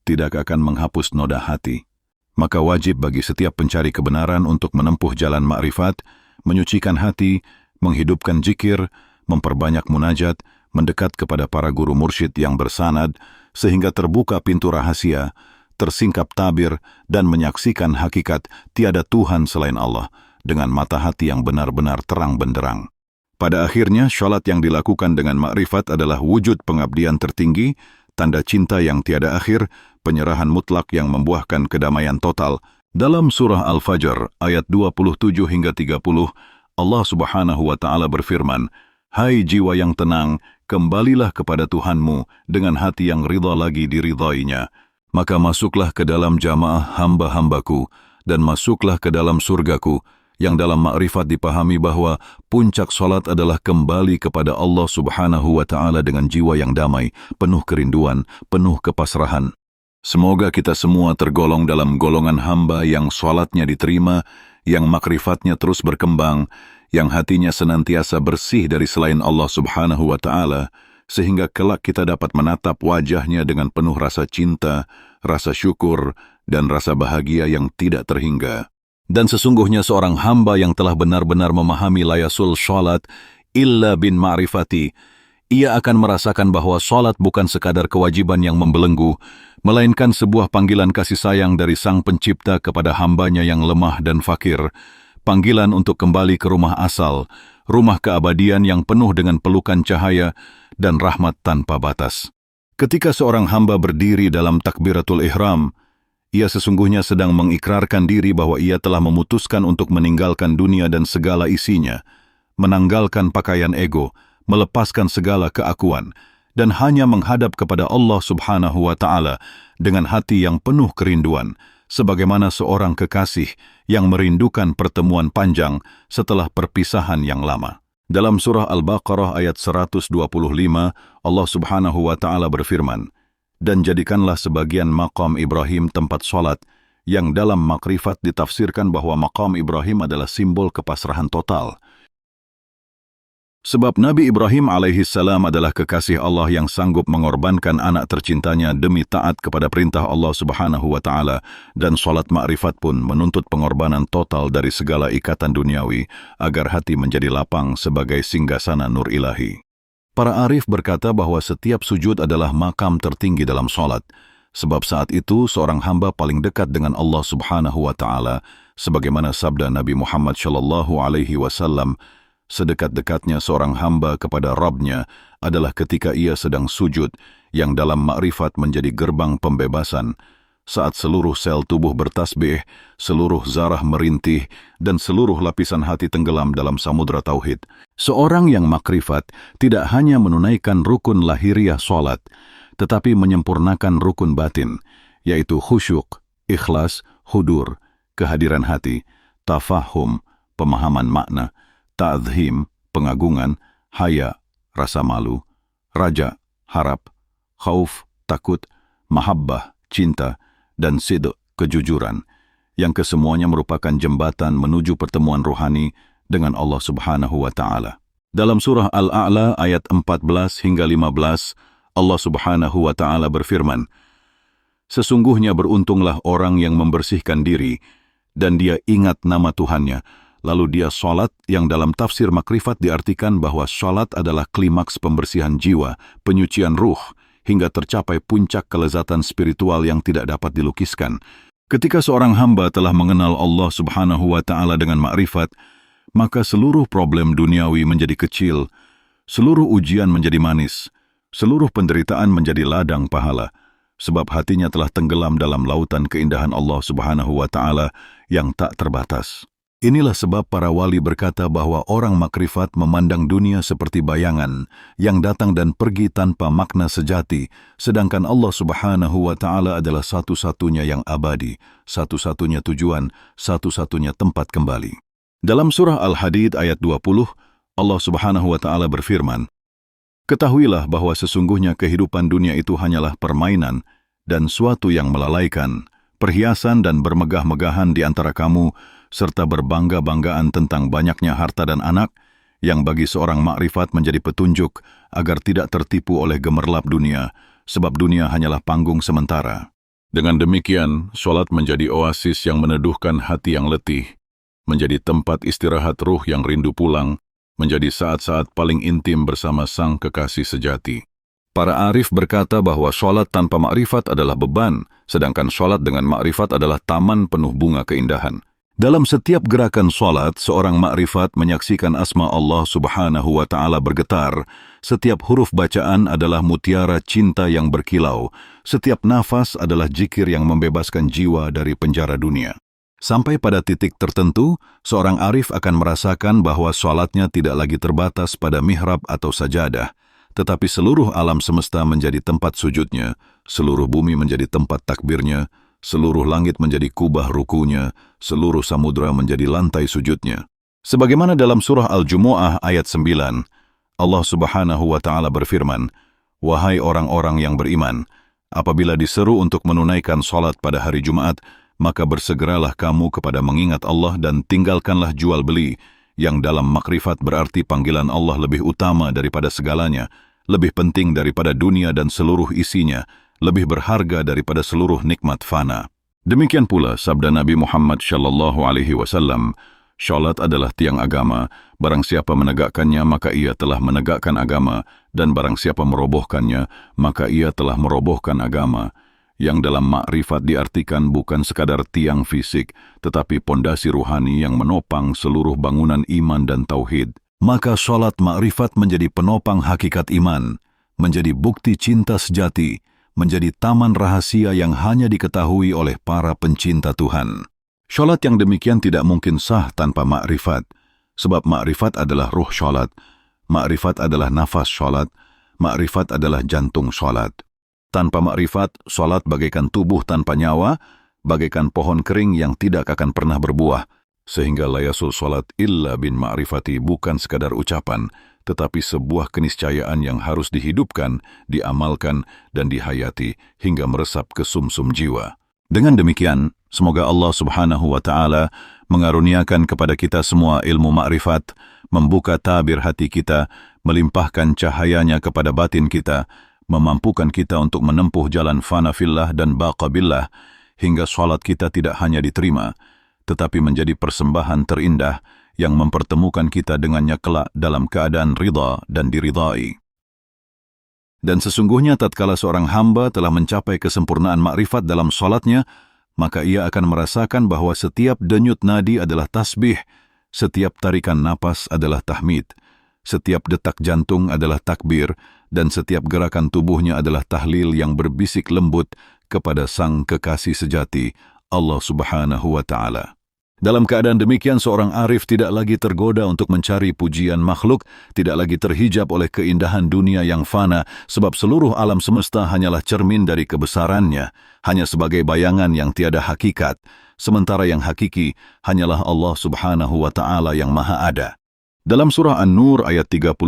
tidak akan menghapus noda hati. Maka wajib bagi setiap pencari kebenaran untuk menempuh jalan makrifat, menyucikan hati, menghidupkan zikir, memperbanyak munajat, mendekat kepada para guru mursyid yang bersanad, sehingga terbuka pintu rahasia, tersingkap tabir, dan menyaksikan hakikat tiada Tuhan selain Allah, dengan mata hati yang benar-benar terang benderang. Pada akhirnya, syalat yang dilakukan dengan makrifat adalah wujud pengabdian tertinggi, tanda cinta yang tiada akhir, penyerahan mutlak yang membuahkan kedamaian total. Dalam surah Al-Fajr, ayat 27 hingga 30, Allah Subhanahu wa Ta'ala berfirman, "Hai jiwa yang tenang, kembalilah kepada Tuhanmu dengan hati yang ridha lagi diridhainya. Maka masuklah ke dalam jamaah hamba-hambaku, dan masuklah ke dalam surgaku," yang dalam makrifat dipahami bahwa puncak salat adalah kembali kepada Allah Subhanahu wa Ta'ala dengan jiwa yang damai, penuh kerinduan, penuh kepasrahan. Semoga kita semua tergolong dalam golongan hamba yang salatnya diterima, yang makrifatnya terus berkembang, yang hatinya senantiasa bersih dari selain Allah Subhanahu wa Ta'ala, sehingga kelak kita dapat menatap wajahnya dengan penuh rasa cinta, rasa syukur, dan rasa bahagia yang tidak terhingga. Dan sesungguhnya seorang hamba yang telah benar-benar memahami layasul sholat illa bin ma'rifati, ia akan merasakan bahwa sholat bukan sekadar kewajiban yang membelenggu, melainkan sebuah panggilan kasih sayang dari Sang Pencipta kepada hambanya yang lemah dan fakir, panggilan untuk kembali ke rumah asal, rumah keabadian yang penuh dengan pelukan cahaya dan rahmat tanpa batas. Ketika seorang hamba berdiri dalam takbiratul ihram, Ia sesungguhnya sedang mengikrarkan diri bahwa ia telah memutuskan untuk meninggalkan dunia dan segala isinya, menanggalkan pakaian ego, melepaskan segala keakuan, dan hanya menghadap kepada Allah Subhanahu wa Ta'ala dengan hati yang penuh kerinduan, sebagaimana seorang kekasih yang merindukan pertemuan panjang setelah perpisahan yang lama. Dalam surah Al-Baqarah ayat 125, Allah Subhanahu wa Ta'ala berfirman, "Dan jadikanlah sebagian maqam Ibrahim tempat sholat," yang dalam makrifat ditafsirkan bahwa maqam Ibrahim adalah simbol kepasrahan total. Sebab Nabi Ibrahim alaihissalam adalah kekasih Allah yang sanggup mengorbankan anak tercintanya demi taat kepada perintah Allah Subhanahu wa Ta'ala, dan sholat ma'rifat pun menuntut pengorbanan total dari segala ikatan duniawi agar hati menjadi lapang sebagai singgasana nur ilahi. Para arif berkata bahwa setiap sujud adalah makam tertinggi dalam sholat, sebab saat itu seorang hamba paling dekat dengan Allah Subhanahu wa Ta'ala, sebagaimana sabda Nabi Muhammad sallallahu alaihi wasallam, sedekat-dekatnya seorang hamba kepada Rabb-nya adalah ketika ia sedang sujud, yang dalam makrifat menjadi gerbang pembebasan, saat seluruh sel tubuh bertasbih, seluruh zarah merintih, dan seluruh lapisan hati tenggelam dalam samudra tauhid. Seorang yang makrifat tidak hanya menunaikan rukun lahiriah sholat, tetapi menyempurnakan rukun batin, yaitu khusyuk, ikhlas, hudur, kehadiran hati, tafahum, pemahaman makna, ta'zhim, pengagungan, haya, rasa malu, raja, harap, khauf, takut, mahabbah, cinta, dan sidq, kejujuran, yang kesemuanya merupakan jembatan menuju pertemuan rohani dengan Allah Subhanahu wa Ta'ala. Dalam surah Al-A'la ayat 14 hingga 15, Allah Subhanahu wa Ta'ala berfirman, "Sesungguhnya beruntunglah orang yang membersihkan diri, dan dia ingat nama Tuhannya, lalu dia sholat," yang dalam tafsir makrifat diartikan bahwa sholat adalah klimaks pembersihan jiwa, penyucian ruh, hingga tercapai puncak kelezatan spiritual yang tidak dapat dilukiskan. Ketika seorang hamba telah mengenal Allah Subhanahu wa Ta'ala dengan makrifat, maka seluruh problem duniawi menjadi kecil, seluruh ujian menjadi manis, seluruh penderitaan menjadi ladang pahala, sebab hatinya telah tenggelam dalam lautan keindahan Allah Subhanahu wa Ta'ala yang tak terbatas. Inilah sebab para wali berkata bahwa orang makrifat memandang dunia seperti bayangan yang datang dan pergi tanpa makna sejati, sedangkan Allah Subhanahu wa Ta'ala adalah satu-satunya yang abadi, satu-satunya tujuan, satu-satunya tempat kembali. Dalam surah Al-Hadid ayat 20, Allah Subhanahu wa Ta'ala berfirman, "Ketahuilah bahwa sesungguhnya kehidupan dunia itu hanyalah permainan dan suatu yang melalaikan, perhiasan dan bermegah-megahan di antara kamu, serta berbangga-banggaan tentang banyaknya harta dan anak, yang bagi seorang makrifat menjadi petunjuk agar tidak tertipu oleh gemerlap dunia, sebab dunia hanyalah panggung sementara." Dengan demikian, sholat menjadi oasis yang meneduhkan hati yang letih, menjadi tempat istirahat ruh yang rindu pulang, menjadi saat-saat paling intim bersama sang kekasih sejati. Para arif berkata bahwa sholat tanpa makrifat adalah beban, sedangkan sholat dengan makrifat adalah taman penuh bunga keindahan. Dalam setiap gerakan sholat, seorang makrifat menyaksikan asma Allah Subhanahu wa Ta'ala bergetar. Setiap huruf bacaan adalah mutiara cinta yang berkilau. Setiap nafas adalah zikir yang membebaskan jiwa dari penjara dunia. Sampai pada titik tertentu, seorang arif akan merasakan bahwa sholatnya tidak lagi terbatas pada mihrab atau sajadah, tetapi seluruh alam semesta menjadi tempat sujudnya, seluruh bumi menjadi tempat takbirnya, seluruh langit menjadi kubah rukunya, seluruh samudra menjadi lantai sujudnya. Sebagaimana dalam surah Al-Jumu'ah ayat 9, Allah Subhanahu wa Ta'ala berfirman, "Wahai orang-orang yang beriman, apabila diseru untuk menunaikan sholat pada hari Jumat, maka bersegeralah kamu kepada mengingat Allah dan tinggalkanlah jual beli," yang dalam makrifat berarti panggilan Allah lebih utama daripada segalanya, lebih penting daripada dunia dan seluruh isinya, lebih berharga daripada seluruh nikmat fana. Demikian pula sabda Nabi Muhammad sallallahu alaihi wasallam, "Syalat adalah tiang agama, barang siapa menegakkannya maka ia telah menegakkan agama, dan barang siapa merobohkannya maka ia telah merobohkan agama." Yang dalam makrifat diartikan bukan sekadar tiang fisik, tetapi pondasi ruhani yang menopang seluruh bangunan iman dan tauhid. Maka syalat makrifat menjadi penopang hakikat iman, menjadi bukti cinta sejati, menjadi taman rahasia yang hanya diketahui oleh para pencinta Tuhan. Syalat yang demikian tidak mungkin sah tanpa makrifat, sebab makrifat adalah ruh syalat, makrifat adalah nafas syalat, makrifat adalah jantung syalat. Tanpa makrifat, syalat bagaikan tubuh tanpa nyawa, bagaikan pohon kering yang tidak akan pernah berbuah, sehingga la yasul syalat illa bin ma'rifati bukan sekadar ucapan, tetapi sebuah keniscayaan yang harus dihidupkan, diamalkan, dan dihayati hingga meresap ke sumsum jiwa. Dengan demikian, semoga Allah Subhanahu wa Ta'ala mengaruniakan kepada kita semua ilmu makrifat, membuka tabir hati kita, melimpahkan cahayanya kepada batin kita, memampukan kita untuk menempuh jalan fana fillah dan baqa billah, hingga salat kita tidak hanya diterima, tetapi menjadi persembahan terindah yang mempertemukan kita dengannya kelak dalam keadaan ridha dan diridai. Dan sesungguhnya tatkala seorang hamba telah mencapai kesempurnaan makrifat dalam salatnya, maka ia akan merasakan bahwa setiap denyut nadi adalah tasbih, setiap tarikan napas adalah tahmid, setiap detak jantung adalah takbir, dan setiap gerakan tubuhnya adalah tahlil yang berbisik lembut kepada Sang Kekasih sejati, Allah Subhanahu wa Ta'ala. Dalam keadaan demikian, seorang arif tidak lagi tergoda untuk mencari pujian makhluk, tidak lagi terhijab oleh keindahan dunia yang fana, sebab seluruh alam semesta hanyalah cermin dari kebesarannya, hanya sebagai bayangan yang tiada hakikat, sementara yang hakiki hanyalah Allah Subhanahu wa Ta'ala yang maha ada. Dalam surah An-Nur ayat 35,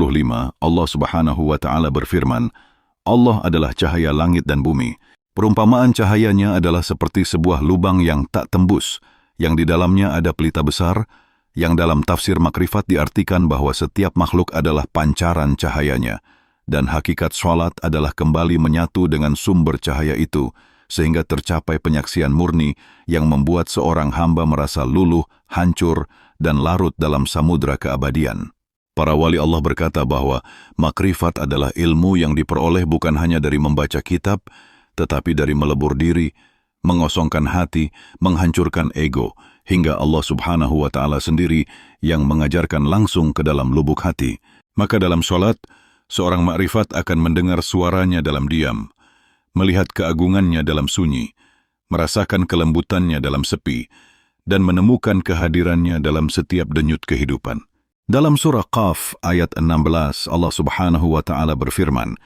Allah Subhanahu wa Ta'ala berfirman, Allah adalah cahaya langit dan bumi. Perumpamaan cahayanya adalah seperti sebuah lubang yang tak tembus, yang di dalamnya ada pelita besar, yang dalam tafsir makrifat diartikan bahwa setiap makhluk adalah pancaran cahayanya, dan hakikat salat adalah kembali menyatu dengan sumber cahaya itu, sehingga tercapai penyaksian murni yang membuat seorang hamba merasa luluh, hancur, dan larut dalam samudra keabadian. Para wali Allah berkata bahwa makrifat adalah ilmu yang diperoleh bukan hanya dari membaca kitab, tetapi dari melebur diri, mengosongkan hati, menghancurkan ego, hingga Allah Subhanahu wa Ta'ala sendiri yang mengajarkan langsung ke dalam lubuk hati. Maka dalam sholat, seorang makrifat akan mendengar suaranya dalam diam, melihat keagungannya dalam sunyi, merasakan kelembutannya dalam sepi, dan menemukan kehadirannya dalam setiap denyut kehidupan. Dalam surah Qaf ayat 16, Allah Subhanahu wa Ta'ala berfirman,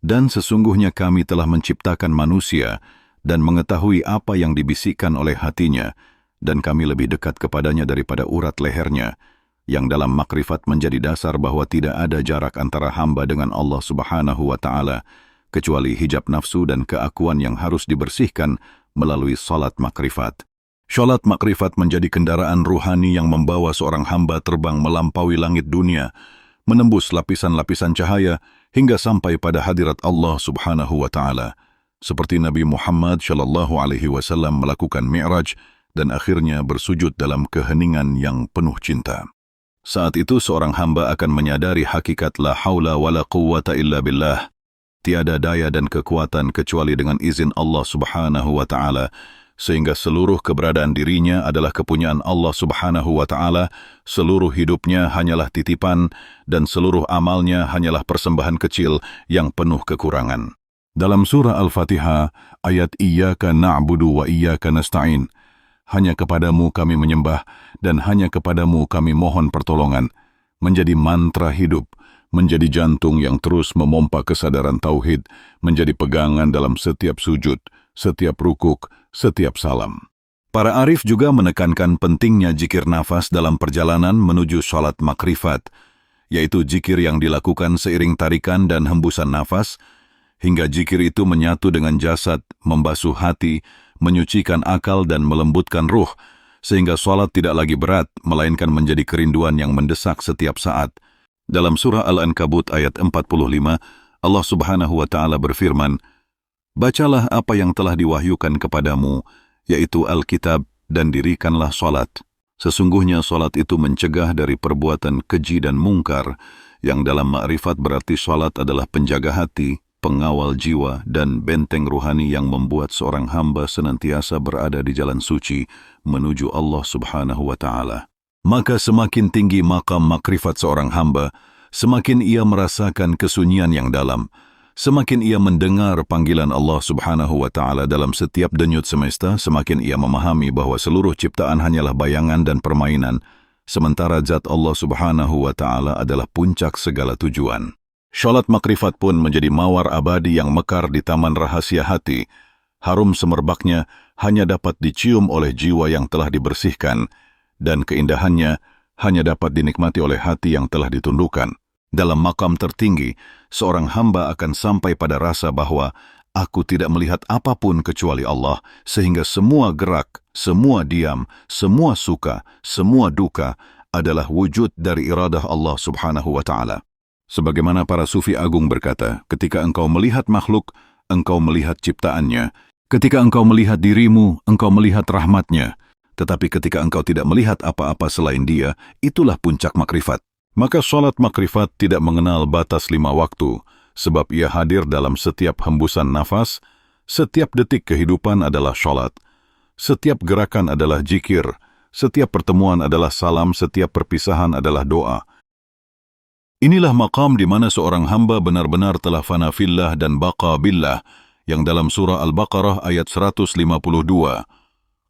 "Dan sesungguhnya kami telah menciptakan manusia dan mengetahui apa yang dibisikkan oleh hatinya, dan kami lebih dekat kepadanya daripada urat lehernya," yang dalam makrifat menjadi dasar bahwa tidak ada jarak antara hamba dengan Allah Subhanahu wa Ta'ala, kecuali hijab nafsu dan keakuan yang harus dibersihkan melalui salat makrifat. Salat makrifat menjadi kendaraan ruhani yang membawa seorang hamba terbang melampaui langit dunia, menembus lapisan-lapisan cahaya hingga sampai pada hadirat Allah Subhanahu wa Ta'ala, seperti Nabi Muhammad SAW melakukan Mi'raj dan akhirnya bersujud dalam keheningan yang penuh cinta. Saat itu seorang hamba akan menyadari hakikat la haula wa la quwwata illa billah, tiada daya dan kekuatan kecuali dengan izin Allah Subhanahu wa Ta'ala, sehingga seluruh keberadaan dirinya adalah kepunyaan Allah Subhanahu wa Ta'ala, seluruh hidupnya hanyalah titipan, dan seluruh amalnya hanyalah persembahan kecil yang penuh kekurangan. Dalam surah Al-Fatihah, ayat Iyyaka na'budu wa iyyaka nasta'in, hanya kepadamu kami menyembah, dan hanya kepadamu kami mohon pertolongan, menjadi mantra hidup, menjadi jantung yang terus memompa kesadaran tauhid, menjadi pegangan dalam setiap sujud, setiap rukuk, setiap salam. Para arif juga menekankan pentingnya zikir nafas dalam perjalanan menuju salat makrifat, yaitu zikir yang dilakukan seiring tarikan dan hembusan nafas, hingga zikir itu menyatu dengan jasad, membasuh hati, menyucikan akal dan melembutkan ruh, sehingga salat tidak lagi berat, melainkan menjadi kerinduan yang mendesak setiap saat. Dalam surah Al-Ankabut ayat 45, Allah Subhanahu wa Ta'ala berfirman, "Bacalah apa yang telah diwahyukan kepadamu, yaitu Alkitab, dan dirikanlah salat. Sesungguhnya salat itu mencegah dari perbuatan keji dan mungkar, yang dalam makrifat berarti salat adalah penjaga hati, pengawal jiwa, dan benteng ruhani yang membuat seorang hamba senantiasa berada di jalan suci menuju Allah Subhanahu wa Ta'ala. Maka semakin tinggi makam makrifat seorang hamba, semakin ia merasakan kesunyian yang dalam, Semakin ia mendengar panggilan Allah Subhanahu wa Ta'ala dalam setiap denyut semesta, semakin ia memahami bahwa seluruh ciptaan hanyalah bayangan dan permainan, sementara zat Allah Subhanahu wa Ta'ala adalah puncak segala tujuan. Syalat makrifat pun menjadi mawar abadi yang mekar di taman rahasia hati. Harum semerbaknya hanya dapat dicium oleh jiwa yang telah dibersihkan, dan keindahannya hanya dapat dinikmati oleh hati yang telah ditundukkan. Dalam makam tertinggi, seorang hamba akan sampai pada rasa bahwa aku tidak melihat apapun kecuali Allah, sehingga semua gerak, semua diam, semua suka, semua duka adalah wujud dari iradah Allah Subhanahu wa Ta'ala. Sebagaimana para sufi agung berkata, ketika engkau melihat makhluk, engkau melihat ciptaannya. Ketika engkau melihat dirimu, engkau melihat rahmatnya. Tetapi ketika engkau tidak melihat apa-apa selain dia, itulah puncak makrifat. Maka salat makrifat tidak mengenal batas 5 waktu, sebab ia hadir dalam setiap hembusan nafas, setiap detik kehidupan adalah salat. Setiap gerakan adalah zikir, setiap pertemuan adalah salam, setiap perpisahan adalah doa. Inilah maqam di mana seorang hamba benar-benar telah fana fillah dan baqa billah, yang dalam surah Al-Baqarah ayat 152.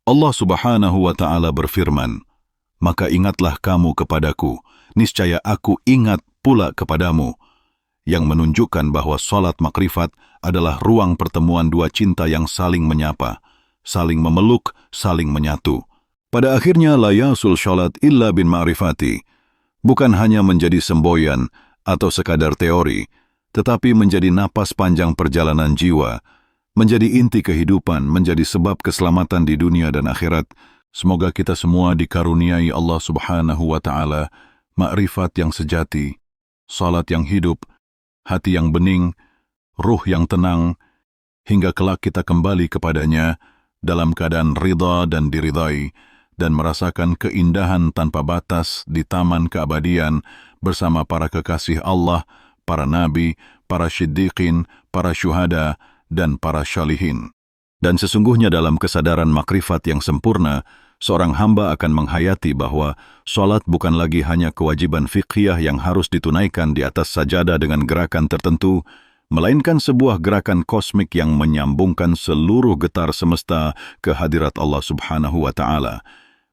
Allah Subhanahu wa Ta'ala berfirman, "Maka ingatlah kamu kepadaku, niscaya aku ingat pula kepadamu," yang menunjukkan bahwa salat makrifat adalah ruang pertemuan dua cinta yang saling menyapa, saling memeluk, saling menyatu. Pada akhirnya, la yasul syalat illa bin ma'rifati, bukan hanya menjadi semboyan atau sekadar teori, tetapi menjadi napas panjang perjalanan jiwa, menjadi inti kehidupan, menjadi sebab keselamatan di dunia dan akhirat. Semoga kita semua dikaruniai Allah Subhanahu wa Ta'ala makrifat yang sejati, salat yang hidup, hati yang bening, ruh yang tenang, hingga kelak kita kembali kepadanya dalam keadaan ridha dan diridai, dan merasakan keindahan tanpa batas di taman keabadian bersama para kekasih Allah, para nabi, para siddiqin, para syuhada, dan para syalihin. Dan sesungguhnya dalam kesadaran makrifat yang sempurna, seorang hamba akan menghayati bahwa salat bukan lagi hanya kewajiban fiqhiyah yang harus ditunaikan di atas sajadah dengan gerakan tertentu, melainkan sebuah gerakan kosmik yang menyambungkan seluruh getar semesta ke hadirat Allah Subhanahu wa Ta'ala.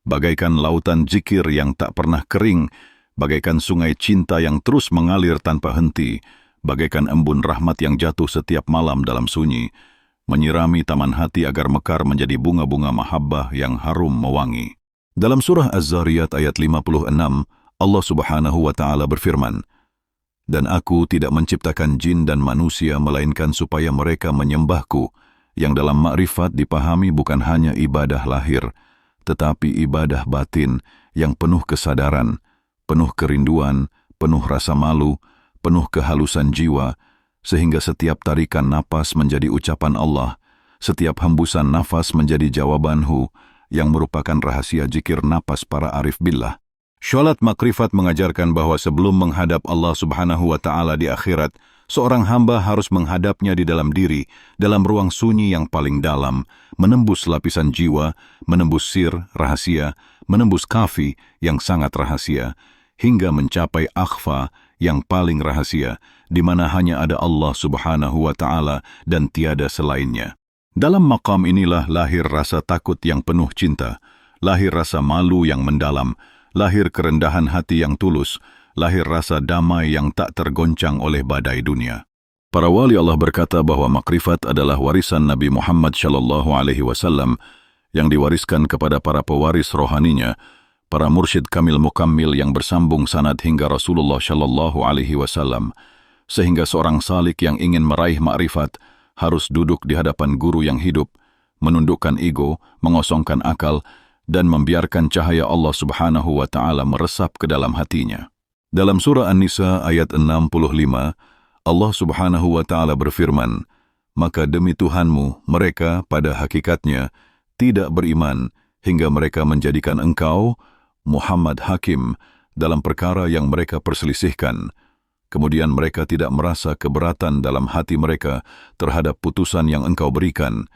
Bagaikan lautan zikir yang tak pernah kering, bagaikan sungai cinta yang terus mengalir tanpa henti, bagaikan embun rahmat yang jatuh setiap malam dalam sunyi, menyirami taman hati agar mekar menjadi bunga-bunga mahabbah yang harum mewangi. Dalam surah Az-Zariyat ayat 56, Allah Subhanahu wa Ta'ala berfirman, "Dan aku tidak menciptakan jin dan manusia melainkan supaya mereka menyembahku," yang dalam makrifat dipahami bukan hanya ibadah lahir, tetapi ibadah batin yang penuh kesadaran, penuh kerinduan, penuh rasa malu, penuh kehalusan jiwa, sehingga setiap tarikan napas menjadi ucapan Allah, setiap hembusan nafas menjadi jawabanhu, yang merupakan rahasia zikir napas para arif billah. Syalat makrifat mengajarkan bahwa sebelum menghadap Allah Subhanahu wa Ta'ala di akhirat, seorang hamba harus menghadapnya di dalam diri, dalam ruang sunyi yang paling dalam, menembus lapisan jiwa, menembus sir, rahasia, menembus kafi yang sangat rahasia, hingga mencapai akhfa yang paling rahasia, di mana hanya ada Allah Subhanahu wa Ta'ala dan tiada selainnya. Dalam maqam inilah lahir rasa takut yang penuh cinta, lahir rasa malu yang mendalam, lahir kerendahan hati yang tulus, lahir rasa damai yang tak tergoncang oleh badai dunia. Para wali Allah berkata bahwa makrifat adalah warisan Nabi Muhammad SAW yang diwariskan kepada para pewaris rohaninya, para mursyid kamil mukammil yang bersambung sanad hingga Rasulullah SAW, sehingga seorang salik yang ingin meraih makrifat harus duduk di hadapan guru yang hidup, menundukkan ego, mengosongkan akal, dan membiarkan cahaya Allah Subhanahu wa Ta'ala meresap ke dalam hatinya. Dalam surah An-Nisa ayat 65, Allah Subhanahu wa Ta'ala berfirman, "Maka demi Tuhanmu, mereka pada hakikatnya tidak beriman hingga mereka menjadikan engkau, Muhammad, hakim dalam perkara yang mereka perselisihkan. Kemudian mereka tidak merasa keberatan dalam hati mereka terhadap putusan yang engkau berikan,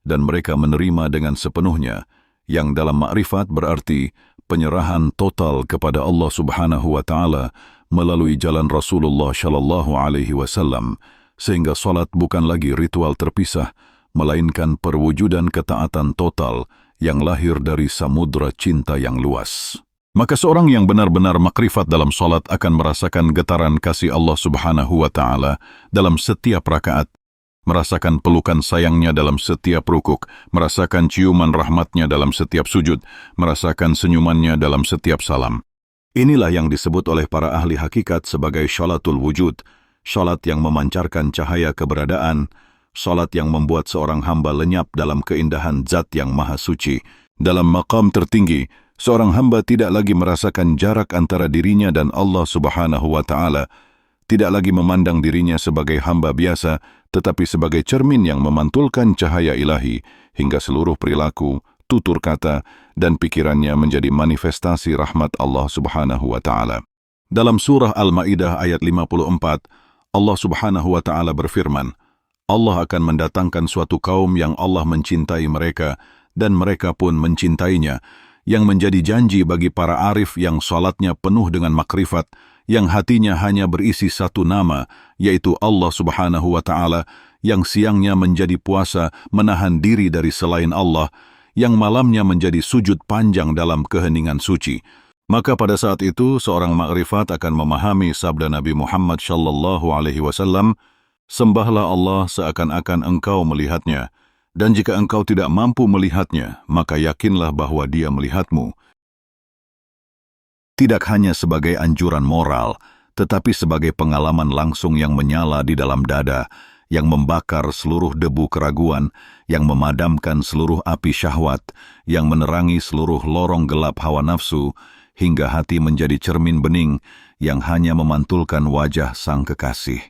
dan mereka menerima dengan sepenuhnya," yang dalam makrifat berarti penyerahan total kepada Allah Subhanahu wa Ta'ala melalui jalan Rasulullah SAW, sehingga salat bukan lagi ritual terpisah, melainkan perwujudan ketaatan total yang lahir dari samudra cinta yang luas. Maka seorang yang benar-benar makrifat dalam salat akan merasakan getaran kasih Allah Subhanahu wa Ta'ala dalam setiap rakaat, merasakan pelukan sayangnya dalam setiap rukuk, merasakan ciuman rahmatnya dalam setiap sujud, merasakan senyumannya dalam setiap salam. Inilah yang disebut oleh para ahli hakikat sebagai syalatul wujud, salat yang memancarkan cahaya keberadaan, salat yang membuat seorang hamba lenyap dalam keindahan zat yang maha suci. Dalam maqam tertinggi, seorang hamba tidak lagi merasakan jarak antara dirinya dan Allah Subhanahu wa Ta'ala, tidak lagi memandang dirinya sebagai hamba biasa, tetapi sebagai cermin yang memantulkan cahaya ilahi, hingga seluruh perilaku, tutur kata, dan pikirannya menjadi manifestasi rahmat Allah Subhanahu wa Ta'ala. Dalam surah Al-Ma'idah ayat 54, Allah Subhanahu wa Ta'ala berfirman, Allah akan mendatangkan suatu kaum yang Allah mencintai mereka, dan mereka pun mencintainya, yang menjadi janji bagi para arif yang salatnya penuh dengan makrifat, yang hatinya hanya berisi satu nama, yaitu Allah Subhanahu wa Ta'ala, yang siangnya menjadi puasa menahan diri dari selain Allah, yang malamnya menjadi sujud panjang dalam keheningan suci. Maka pada saat itu seorang makrifat akan memahami sabda Nabi Muhammad sallallahu alaihi wasallam, sembahlah Allah seakan-akan engkau melihatnya, dan jika engkau tidak mampu melihatnya, maka yakinlah bahwa dia melihatmu. Tidak hanya sebagai anjuran moral, tetapi sebagai pengalaman langsung yang menyala di dalam dada, yang membakar seluruh debu keraguan, yang memadamkan seluruh api syahwat, yang menerangi seluruh lorong gelap hawa nafsu, hingga hati menjadi cermin bening yang hanya memantulkan wajah sang kekasih.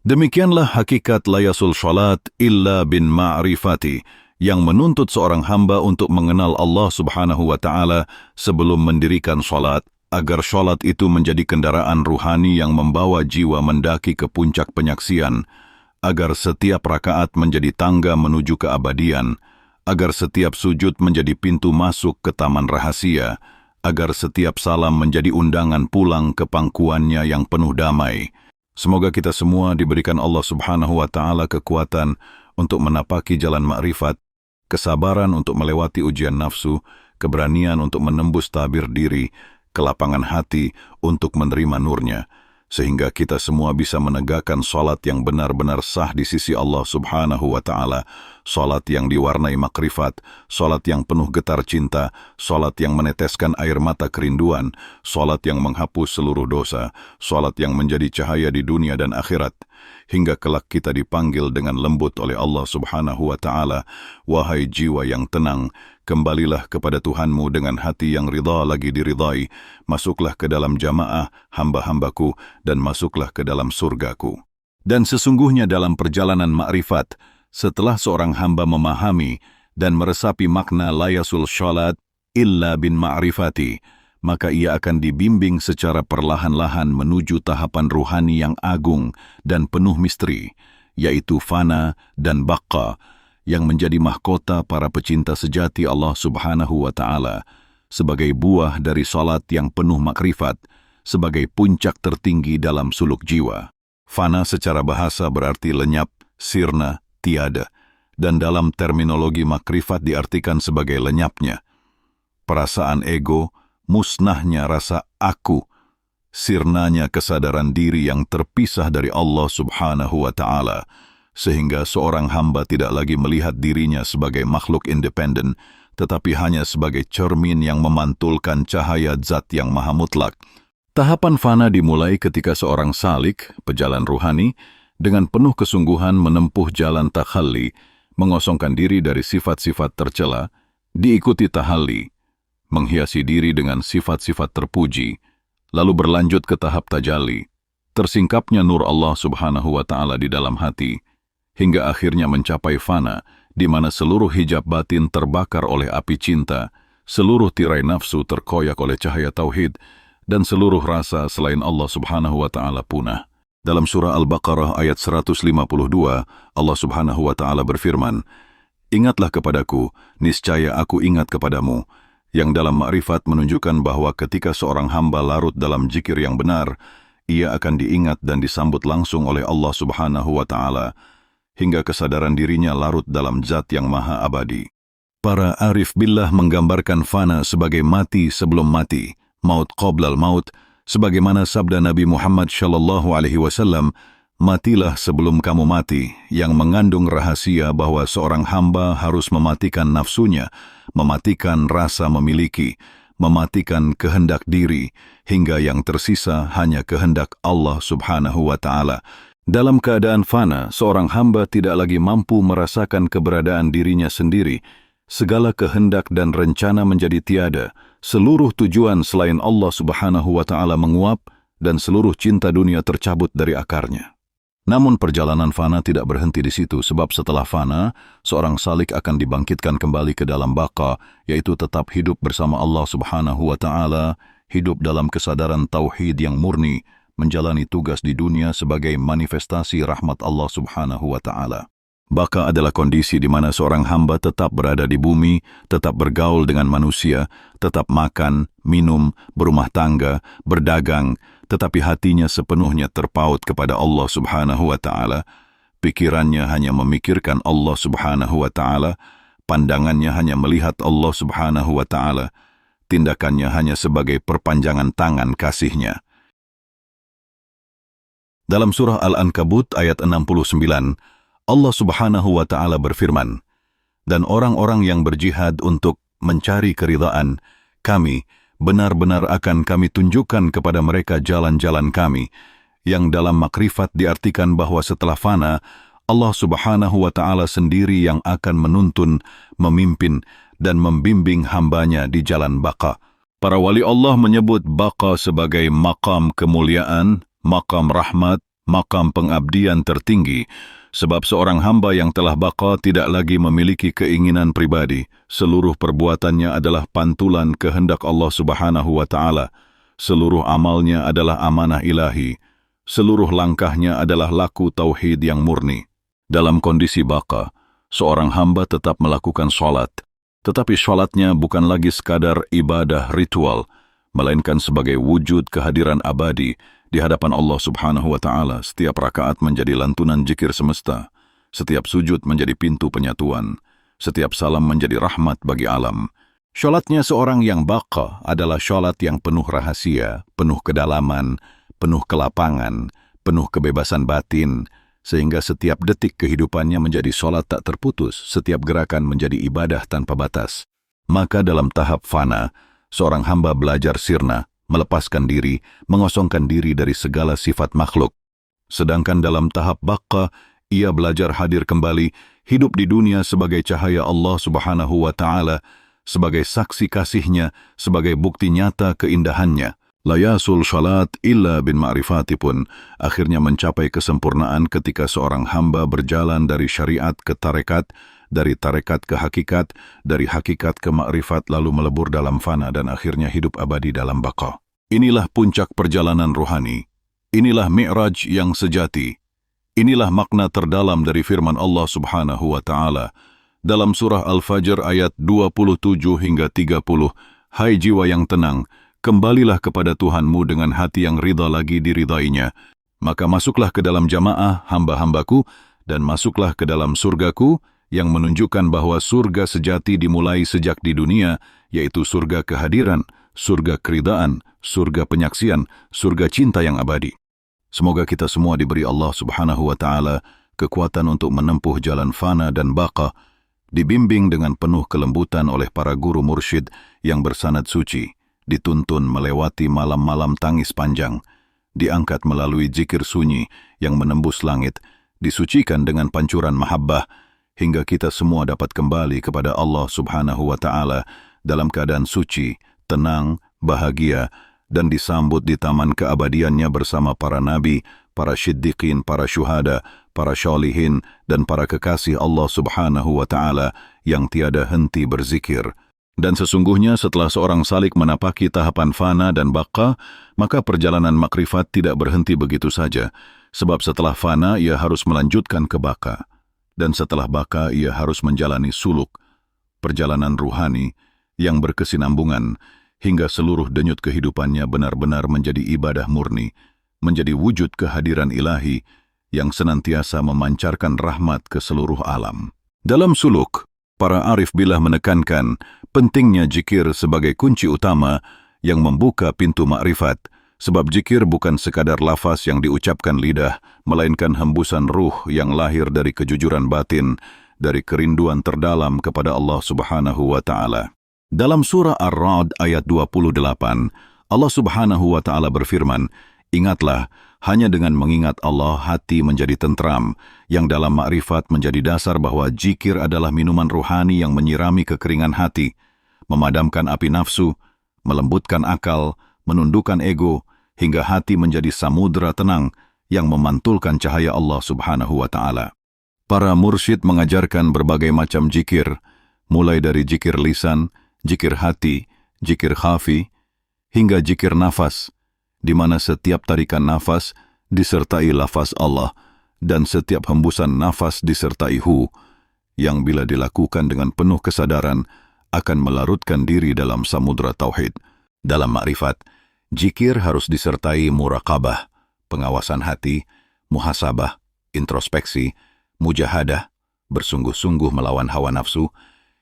Demikianlah hakikat layasul sholat illa bin ma'rifati, yang menuntut seorang hamba untuk mengenal Allah Subhanahu wa Ta'ala sebelum mendirikan sholat, agar sholat itu menjadi kendaraan ruhani yang membawa jiwa mendaki ke puncak penyaksian, agar setiap rakaat menjadi tangga menuju keabadian, agar setiap sujud menjadi pintu masuk ke taman rahasia, agar setiap salam menjadi undangan pulang ke pangkuannya yang penuh damai. Semoga kita semua diberikan Allah Subhanahu wa Ta'ala kekuatan untuk menapaki jalan makrifat, kesabaran untuk melewati ujian nafsu, keberanian untuk menembus tabir diri, kelapangan hati untuk menerima nurnya, sehingga kita semua bisa menegakkan salat yang benar-benar sah di sisi Allah Subhanahu wa Ta'ala, salat yang diwarnai makrifat, salat yang penuh getar cinta, salat yang meneteskan air mata kerinduan, salat yang menghapus seluruh dosa, salat yang menjadi cahaya di dunia dan akhirat, hingga kelak kita dipanggil dengan lembut oleh Allah Subhanahu wa Ta'ala, wahai jiwa yang tenang, kembalilah kepada Tuhanmu dengan hati yang ridha lagi diridai, masuklah ke dalam jamaah hamba-hambaku, dan masuklah ke dalam surgaku. Dan sesungguhnya dalam perjalanan makrifat, setelah seorang hamba memahami dan meresapi makna layasul sholat illa bin ma'rifati, maka ia akan dibimbing secara perlahan-lahan menuju tahapan ruhani yang agung dan penuh misteri, yaitu fana dan baqa, yang menjadi mahkota para pecinta sejati Allah Subhanahu wa Ta'ala, sebagai buah dari salat yang penuh makrifat, sebagai puncak tertinggi dalam suluk jiwa. Fana secara bahasa berarti lenyap, sirna, tiada, dan dalam terminologi makrifat diartikan sebagai lenyapnya perasaan ego, musnahnya rasa aku, sirnanya kesadaran diri yang terpisah dari Allah Subhanahu wa Ta'ala, sehingga seorang hamba tidak lagi melihat dirinya sebagai makhluk independen, tetapi hanya sebagai cermin yang memantulkan cahaya zat yang maha mutlak. Tahapan fana dimulai ketika seorang salik, pejalan ruhani, dengan penuh kesungguhan menempuh jalan takhalli, mengosongkan diri dari sifat-sifat tercela, diikuti tahalli, menghiasi diri dengan sifat-sifat terpuji, lalu berlanjut ke tahap tajalli, tersingkapnya nur Allah Subhanahu wa Ta'ala di dalam hati, hingga akhirnya mencapai fana, di mana seluruh hijab batin terbakar oleh api cinta, seluruh tirai nafsu terkoyak oleh cahaya tauhid, dan seluruh rasa selain Allah Subhanahu wa Ta'ala punah. Dalam surah Al-Baqarah ayat 152, Allah Subhanahu wa Ta'ala berfirman, "Ingatlah kepadaku, niscaya aku ingat kepadamu," yang dalam makrifat menunjukkan bahwa ketika seorang hamba larut dalam zikir yang benar, ia akan diingat dan disambut langsung oleh Allah Subhanahu wa Ta'ala, hingga kesadaran dirinya larut dalam zat yang maha abadi. Para arif billah menggambarkan fana sebagai mati sebelum mati, maut qoblal maut, sebagaimana sabda Nabi Muhammad SAW, matilah sebelum kamu mati, yang mengandung rahasia bahwa seorang hamba harus mematikan nafsunya, mematikan rasa memiliki, mematikan kehendak diri, hingga yang tersisa hanya kehendak Allah Subhanahu wa Ta'ala. Dalam keadaan fana, seorang hamba tidak lagi mampu merasakan keberadaan dirinya sendiri. Segala kehendak dan rencana menjadi tiada, seluruh tujuan selain Allah Subhanahu wa Ta'ala menguap, dan seluruh cinta dunia tercabut dari akarnya. Namun perjalanan fana tidak berhenti di situ, sebab setelah fana, seorang salik akan dibangkitkan kembali ke dalam baqa, yaitu tetap hidup bersama Allah Subhanahu wa Ta'ala, hidup dalam kesadaran tauhid yang murni, menjalani tugas di dunia sebagai manifestasi rahmat Allah Subhanahu wa Ta'ala. Baqa adalah kondisi di mana seorang hamba tetap berada di bumi, tetap bergaul dengan manusia, tetap makan, minum, berumah tangga, berdagang, tetapi hatinya sepenuhnya terpaut kepada Allah Subhanahu wa Ta'ala. Pikirannya hanya memikirkan Allah Subhanahu wa Ta'ala, pandangannya hanya melihat Allah Subhanahu wa Ta'ala, tindakannya hanya sebagai perpanjangan tangan kasih-Nya. Dalam surah Al-Ankabut ayat 69, Allah Subhanahu wa Ta'ala berfirman, "Dan orang-orang yang berjihad untuk mencari keridhaan, kami benar-benar akan kami tunjukkan kepada mereka jalan-jalan kami," yang dalam makrifat diartikan bahwa setelah fana, Allah Subhanahu wa Ta'ala sendiri yang akan menuntun, memimpin, dan membimbing hambanya di jalan baqa. Para wali Allah menyebut baqa sebagai maqam kemuliaan, maqam rahmat, maqam pengabdian tertinggi, sebab seorang hamba yang telah baqa tidak lagi memiliki keinginan pribadi. Seluruh perbuatannya adalah pantulan kehendak Allah Subhanahu wa Ta'ala. Seluruh amalnya adalah amanah ilahi. Seluruh langkahnya adalah laku tauhid yang murni. Dalam kondisi baqa, seorang hamba tetap melakukan sholat, tetapi sholatnya bukan lagi sekadar ibadah ritual, melainkan sebagai wujud kehadiran abadi di hadapan Allah Subhanahu wa Ta'ala. Setiap rakaat menjadi lantunan zikir semesta, setiap sujud menjadi pintu penyatuan, setiap salam menjadi rahmat bagi alam. Sholatnya seorang yang baqa adalah sholat yang penuh rahasia, penuh kedalaman, penuh kelapangan, penuh kebebasan batin, sehingga setiap detik kehidupannya menjadi sholat tak terputus, setiap gerakan menjadi ibadah tanpa batas. Maka dalam tahap fana, seorang hamba belajar sirna, melepaskan diri, mengosongkan diri dari segala sifat makhluk. Sedangkan dalam tahap baqa, ia belajar hadir kembali, hidup di dunia sebagai cahaya Allah Subhanahu wa Ta'ala, sebagai saksi kasih-Nya, sebagai bukti nyata keindahannya. Layasul syalat illa bin ma'rifati pun akhirnya mencapai kesempurnaan ketika seorang hamba berjalan dari syariat ke tarekat, dari tarekat ke hakikat, dari hakikat ke ma'rifat, lalu melebur dalam fana dan akhirnya hidup abadi dalam baqa. Inilah puncak perjalanan ruhani. Inilah mi'raj yang sejati. Inilah makna terdalam dari firman Allah Subhanahu wa Ta'ala dalam surah Al-Fajr ayat 27 hingga 30. Hai jiwa yang tenang, kembalilah kepada Tuhanmu dengan hati yang ridha lagi diridainya. Maka masuklah ke dalam jamaah hamba-hambaku dan masuklah ke dalam surgaku, yang menunjukkan bahwa surga sejati dimulai sejak di dunia, yaitu surga kehadiran, surga keridaan, surga penyaksian, surga cinta yang abadi. Semoga kita semua diberi Allah Subhanahu wa Ta'ala kekuatan untuk menempuh jalan fana dan baqa, dibimbing dengan penuh kelembutan oleh para guru mursyid yang bersanad suci, dituntun melewati malam-malam tangis panjang, diangkat melalui zikir sunyi yang menembus langit, disucikan dengan pancuran mahabbah, hingga kita semua dapat kembali kepada Allah Subhanahu wa Ta'ala dalam keadaan suci, tenang, bahagia, dan disambut di taman keabadiannya bersama para nabi, para syiddiqin, para syuhada, para syalihin, dan para kekasih Allah Subhanahu wa Ta'ala yang tiada henti berzikir. Dan sesungguhnya setelah seorang salik menapaki tahapan fana dan baqa, maka perjalanan makrifat tidak berhenti begitu saja, sebab setelah fana ia harus melanjutkan ke baqa. Dan setelah baqa ia harus menjalani suluk, perjalanan ruhani yang berkesinambungan, hingga seluruh denyut kehidupannya benar-benar menjadi ibadah murni, menjadi wujud kehadiran ilahi yang senantiasa memancarkan rahmat ke seluruh alam. Dalam suluk, para arif billah menekankan pentingnya zikir sebagai kunci utama yang membuka pintu makrifat, sebab zikir bukan sekadar lafaz yang diucapkan lidah, melainkan hembusan ruh yang lahir dari kejujuran batin, dari kerinduan terdalam kepada Allah Subhanahu wa Ta'ala. Dalam surah Ar-Ra'd ayat 28, Allah Subhanahu wa Ta'ala berfirman, "Ingatlah, hanya dengan mengingat Allah hati menjadi tentram, yang dalam makrifat menjadi dasar bahwa zikir adalah minuman ruhani yang menyirami kekeringan hati, memadamkan api nafsu, melembutkan akal, menundukkan ego, hingga hati menjadi samudra tenang yang memantulkan cahaya Allah Subhanahu wa Ta'ala." Para mursyid mengajarkan berbagai macam zikir, mulai dari zikir lisan, zikir hati, zikir khafi, hingga zikir nafas, di mana setiap tarikan nafas disertai lafaz Allah dan setiap hembusan nafas disertai hu, yang bila dilakukan dengan penuh kesadaran akan melarutkan diri dalam samudra tauhid. Dalam makrifat, zikir harus disertai muraqabah, pengawasan hati, muhasabah, introspeksi, mujahadah, bersungguh-sungguh melawan hawa nafsu,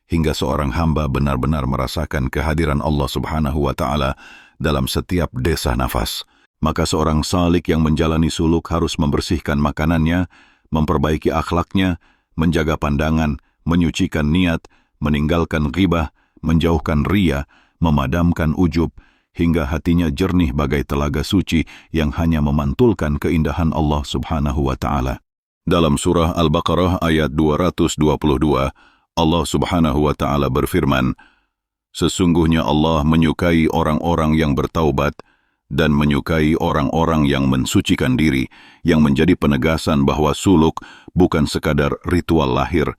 hingga seorang hamba benar-benar merasakan kehadiran Allah Subhanahu wa Ta'ala dalam setiap desah nafas. Maka seorang salik yang menjalani suluk harus membersihkan makanannya, memperbaiki akhlaknya, menjaga pandangan, menyucikan niat, meninggalkan ghibah, menjauhkan riya, memadamkan ujub, hingga hatinya jernih bagai telaga suci yang hanya memantulkan keindahan Allah Subhanahu wa Ta'ala. Dalam surah Al-Baqarah ayat 222, Allah Subhanahu wa Ta'ala berfirman, "Sesungguhnya Allah menyukai orang-orang yang bertaubat dan menyukai orang-orang yang mensucikan diri," yang menjadi penegasan bahwa suluk bukan sekadar ritual lahir,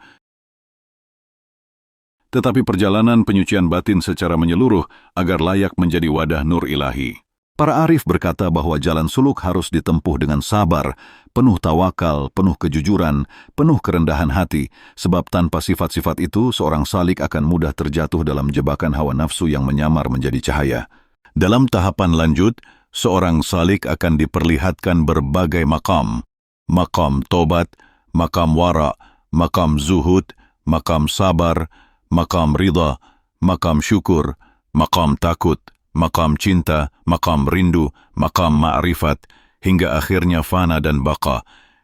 tetapi perjalanan penyucian batin secara menyeluruh agar layak menjadi wadah nur ilahi. Para arif berkata bahwa jalan suluk harus ditempuh dengan sabar, penuh tawakal, penuh kejujuran, penuh kerendahan hati, sebab tanpa sifat-sifat itu seorang salik akan mudah terjatuh dalam jebakan hawa nafsu yang menyamar menjadi cahaya. Dalam tahapan lanjut, seorang salik akan diperlihatkan berbagai makam: makam tobat, makam wara, makam zuhud, makam sabar, makam ridha, makam syukur, makam takut, makam cinta, makam rindu, makam ma'rifat, hingga akhirnya fana dan baqa,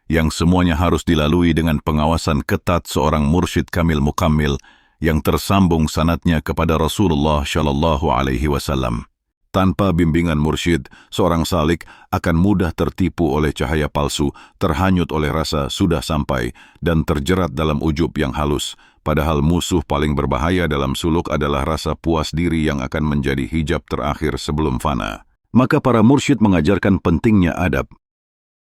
yang semuanya harus dilalui dengan pengawasan ketat seorang mursyid kamil mukammil yang tersambung sanadnya kepada Rasulullah Shallallahu Alaihi Wasallam. Tanpa bimbingan mursyid, seorang salik akan mudah tertipu oleh cahaya palsu, terhanyut oleh rasa sudah sampai, dan terjerat dalam ujub yang halus. Padahal musuh paling berbahaya dalam suluk adalah rasa puas diri yang akan menjadi hijab terakhir sebelum fana. Maka para mursyid mengajarkan pentingnya adab.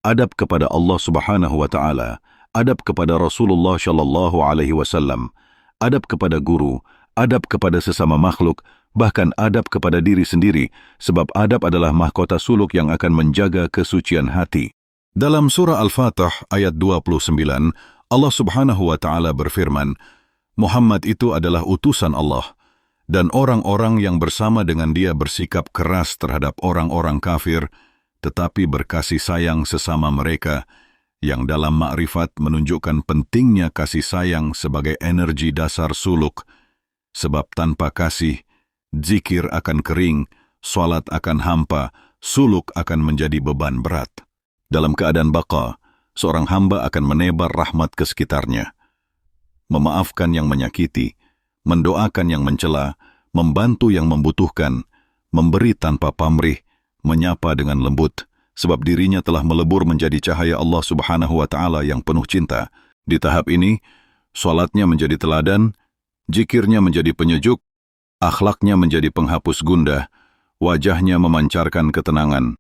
Adab kepada Allah Subhanahu wa Ta'ala, adab kepada Rasulullah Shallallahu Alaihi Wasallam, adab kepada guru, adab kepada sesama makhluk, bahkan adab kepada diri sendiri, sebab adab adalah mahkota suluk yang akan menjaga kesucian hati. Dalam surah Al-Fatih ayat 29, Allah Subhanahu wa Ta'ala berfirman, "Muhammad itu adalah utusan Allah, dan orang-orang yang bersama dengan dia bersikap keras terhadap orang-orang kafir, tetapi berkasih sayang sesama mereka," yang dalam makrifat menunjukkan pentingnya kasih sayang sebagai energi dasar suluk, sebab tanpa kasih, zikir akan kering, salat akan hampa, suluk akan menjadi beban berat. Dalam keadaan baqa, seorang hamba akan menebar rahmat ke sekitarnya, memaafkan yang menyakiti, mendoakan yang mencela, membantu yang membutuhkan, memberi tanpa pamrih, menyapa dengan lembut, sebab dirinya telah melebur menjadi cahaya Allah Subhanahu wa Ta'ala yang penuh cinta. Di tahap ini, salatnya menjadi teladan, zikirnya menjadi penyejuk, akhlaknya menjadi penghapus gundah, wajahnya memancarkan ketenangan,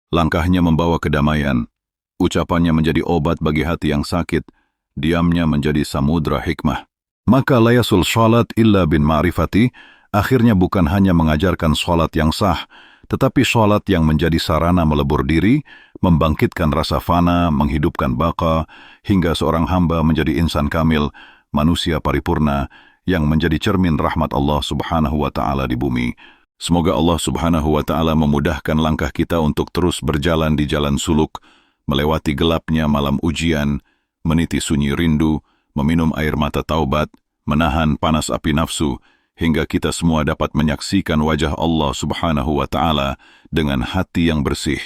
langkahnya membawa kedamaian, ucapannya menjadi obat bagi hati yang sakit, diamnya menjadi samudra hikmah. Maka layasul sholat illa bin ma'rifati akhirnya bukan hanya mengajarkan sholat yang sah, tetapi sholat yang menjadi sarana melebur diri, membangkitkan rasa fana, menghidupkan baqa, hingga seorang hamba menjadi insan kamil, manusia paripurna, yang menjadi cermin rahmat Allah Subhanahu wa Ta'ala di bumi. Semoga Allah Subhanahu wa Ta'ala memudahkan langkah kita untuk terus berjalan di jalan suluk, melewati gelapnya malam ujian, meniti sunyi rindu, meminum air mata taubat, menahan panas api nafsu, hingga kita semua dapat menyaksikan wajah Allah Subhanahu wa Ta'ala dengan hati yang bersih,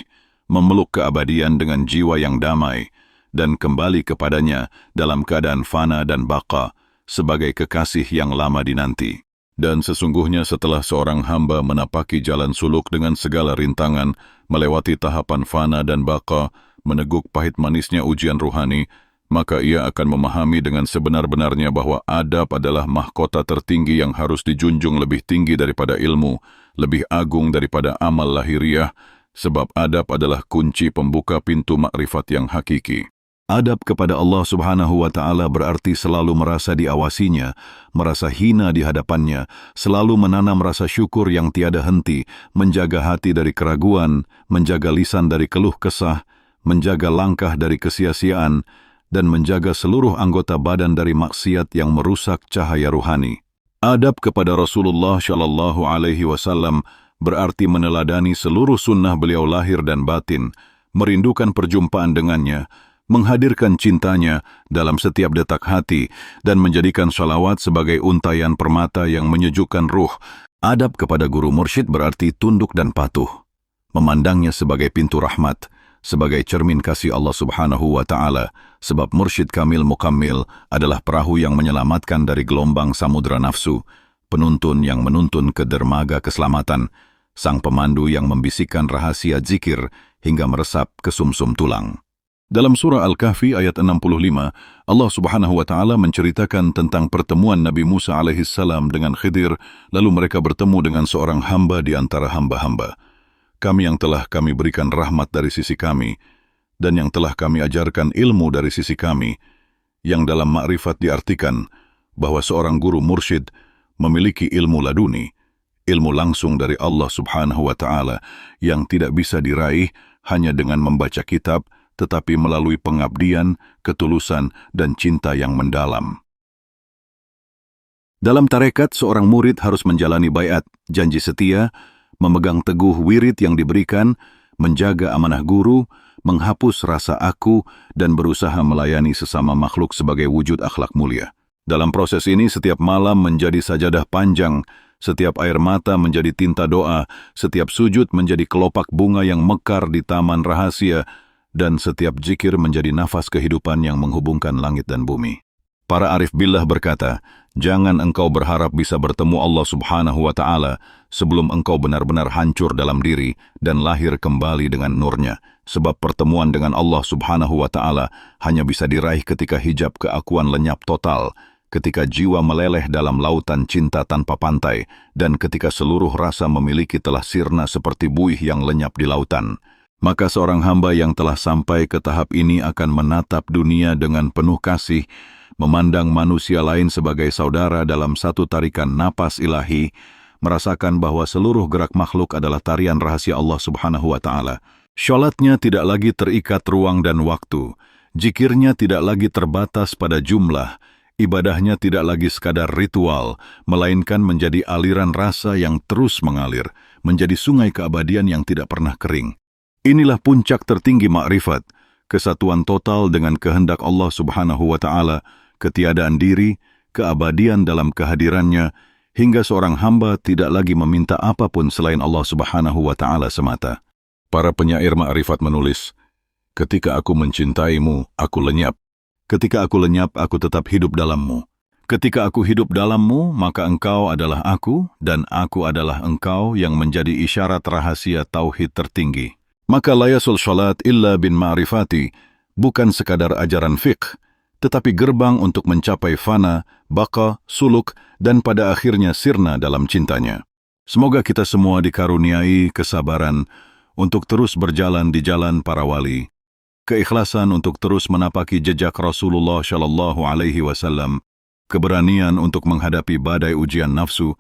memeluk keabadian dengan jiwa yang damai, dan kembali kepadanya dalam keadaan fana dan baqa sebagai kekasih yang lama dinanti. Dan sesungguhnya setelah seorang hamba menapaki jalan suluk dengan segala rintangan, melewati tahapan fana dan baqa, meneguk pahit manisnya ujian ruhani, maka ia akan memahami dengan sebenar-benarnya bahwa adab adalah mahkota tertinggi yang harus dijunjung lebih tinggi daripada ilmu, lebih agung daripada amal lahiriah, sebab adab adalah kunci pembuka pintu makrifat yang hakiki. Adab kepada Allah Subhanahu wa Ta'ala berarti selalu merasa diawasinya, merasa hina di hadapannya, selalu menanam rasa syukur yang tiada henti, menjaga hati dari keraguan, menjaga lisan dari keluh kesah, menjaga langkah dari kesia-siaan, dan menjaga seluruh anggota badan dari maksiat yang merusak cahaya ruhani. Adab kepada Rasulullah Shallallahu Alaihi Wasallam berarti meneladani seluruh sunnah beliau lahir dan batin, merindukan perjumpaan dengannya, menghadirkan cintanya dalam setiap detak hati, dan menjadikan sholawat sebagai untayan permata yang menyejukkan ruh. Adab kepada guru mursyid berarti tunduk dan patuh, memandangnya sebagai pintu rahmat, sebagai cermin kasih Allah Subhanahu wa Ta'ala, sebab mursyid kamil mukammil adalah perahu yang menyelamatkan dari gelombang samudra nafsu, penuntun yang menuntun ke dermaga keselamatan, sang pemandu yang membisikkan rahasia zikir hingga meresap ke sumsum tulang. Dalam surah Al-Kahfi ayat 65, Allah Subhanahu wa Ta'ala menceritakan tentang pertemuan Nabi Musa alaihissalam dengan Khidir, lalu mereka bertemu dengan seorang hamba di antara hamba-hamba. Kami yang telah kami berikan rahmat dari sisi kami, dan yang telah kami ajarkan ilmu dari sisi kami, yang dalam makrifat diartikan bahwa seorang guru mursyid memiliki ilmu laduni, ilmu langsung dari Allah Subhanahu wa Ta'ala yang tidak bisa diraih hanya dengan membaca kitab, tetapi melalui pengabdian, ketulusan, dan cinta yang mendalam. Dalam tarekat, seorang murid harus menjalani baiat, janji setia, memegang teguh wirid yang diberikan, menjaga amanah guru, menghapus rasa aku, dan berusaha melayani sesama makhluk sebagai wujud akhlak mulia. Dalam proses ini, setiap malam menjadi sajadah panjang, setiap air mata menjadi tinta doa, setiap sujud menjadi kelopak bunga yang mekar di taman rahasia, dan setiap zikir menjadi nafas kehidupan yang menghubungkan langit dan bumi. Para arif billah berkata, jangan engkau berharap bisa bertemu Allah Subhanahu wa Ta'ala sebelum engkau benar-benar hancur dalam diri dan lahir kembali dengan nurnya, sebab pertemuan dengan Allah Subhanahu wa Ta'ala hanya bisa diraih ketika hijab keakuan lenyap total, ketika jiwa meleleh dalam lautan cinta tanpa pantai, dan ketika seluruh rasa memiliki telah sirna seperti buih yang lenyap di lautan. Maka seorang hamba yang telah sampai ke tahap ini akan menatap dunia dengan penuh kasih, memandang manusia lain sebagai saudara dalam satu tarikan napas ilahi, merasakan bahwa seluruh gerak makhluk adalah tarian rahasia Allah Subhanahu wa Ta'ala. Syalatnya tidak lagi terikat ruang dan waktu, zikirnya tidak lagi terbatas pada jumlah, ibadahnya tidak lagi sekadar ritual, melainkan menjadi aliran rasa yang terus mengalir, menjadi sungai keabadian yang tidak pernah kering. Inilah puncak tertinggi makrifat, kesatuan total dengan kehendak Allah Subhanahu wa Ta'ala, ketiadaan diri, keabadian dalam kehadirannya, hingga seorang hamba tidak lagi meminta apapun selain Allah Subhanahu wa Ta'ala semata. Para penyair makrifat menulis, ketika aku mencintaimu, aku lenyap. Ketika aku lenyap, aku tetap hidup dalammu. Ketika aku hidup dalammu, maka engkau adalah aku, dan aku adalah engkau yang menjadi isyarat rahasia tauhid tertinggi. Maka layasul sholat illa bin ma'rifati bukan sekadar ajaran fiqh, tetapi gerbang untuk mencapai fana, baqa, suluk, dan pada akhirnya sirna dalam cintanya. Semoga kita semua dikaruniai kesabaran untuk terus berjalan di jalan para wali, keikhlasan untuk terus menapaki jejak Rasulullah Shallallahu Alaihi Wasallam, keberanian untuk menghadapi badai ujian nafsu,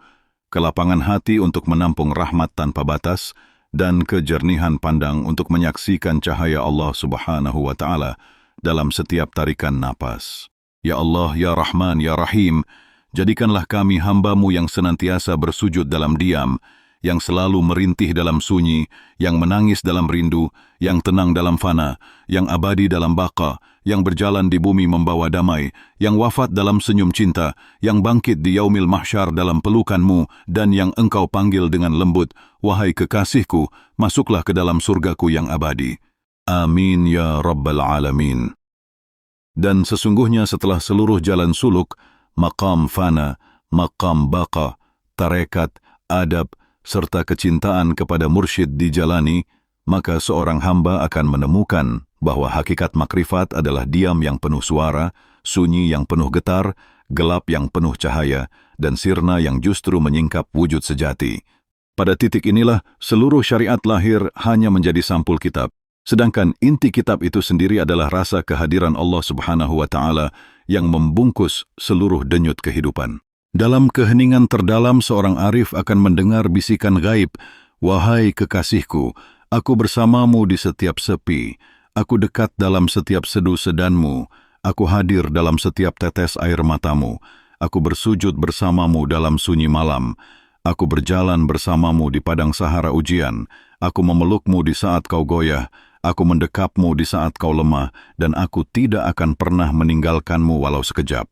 kelapangan hati untuk menampung rahmat tanpa batas, dan kejernihan pandang untuk menyaksikan cahaya Allah Subhanahu wa Ta'ala dalam setiap tarikan napas. Ya Allah, Ya Rahman, Ya Rahim, jadikanlah kami hamba-Mu yang senantiasa bersujud dalam diam, yang selalu merintih dalam sunyi, yang menangis dalam rindu, yang tenang dalam fana, yang abadi dalam baqa, yang berjalan di bumi membawa damai, yang wafat dalam senyum cinta, yang bangkit di yaumil mahsyar dalam pelukanmu, dan yang engkau panggil dengan lembut, wahai kekasihku, masuklah ke dalam surgaku yang abadi. Amin ya Rabbal Alamin. Dan sesungguhnya setelah seluruh jalan suluk, maqam fana, maqam baqa, tarekat, adab, serta kecintaan kepada mursyid dijalani, maka seorang hamba akan menemukan bahwa hakikat makrifat adalah diam yang penuh suara, sunyi yang penuh getar, gelap yang penuh cahaya, dan sirna yang justru menyingkap wujud sejati. Pada titik inilah seluruh syariat lahir hanya menjadi sampul kitab, sedangkan inti kitab itu sendiri adalah rasa kehadiran Allah Subhanahu wa Ta'ala yang membungkus seluruh denyut kehidupan. Dalam keheningan terdalam seorang arif akan mendengar bisikan gaib, wahai kekasihku, aku bersamamu di setiap sepi, aku dekat dalam setiap sedu sedanmu, aku hadir dalam setiap tetes air matamu, aku bersujud bersamamu dalam sunyi malam, aku berjalan bersamamu di padang sahara ujian, aku memelukmu di saat kau goyah, aku mendekapmu di saat kau lemah, dan aku tidak akan pernah meninggalkanmu walau sekejap.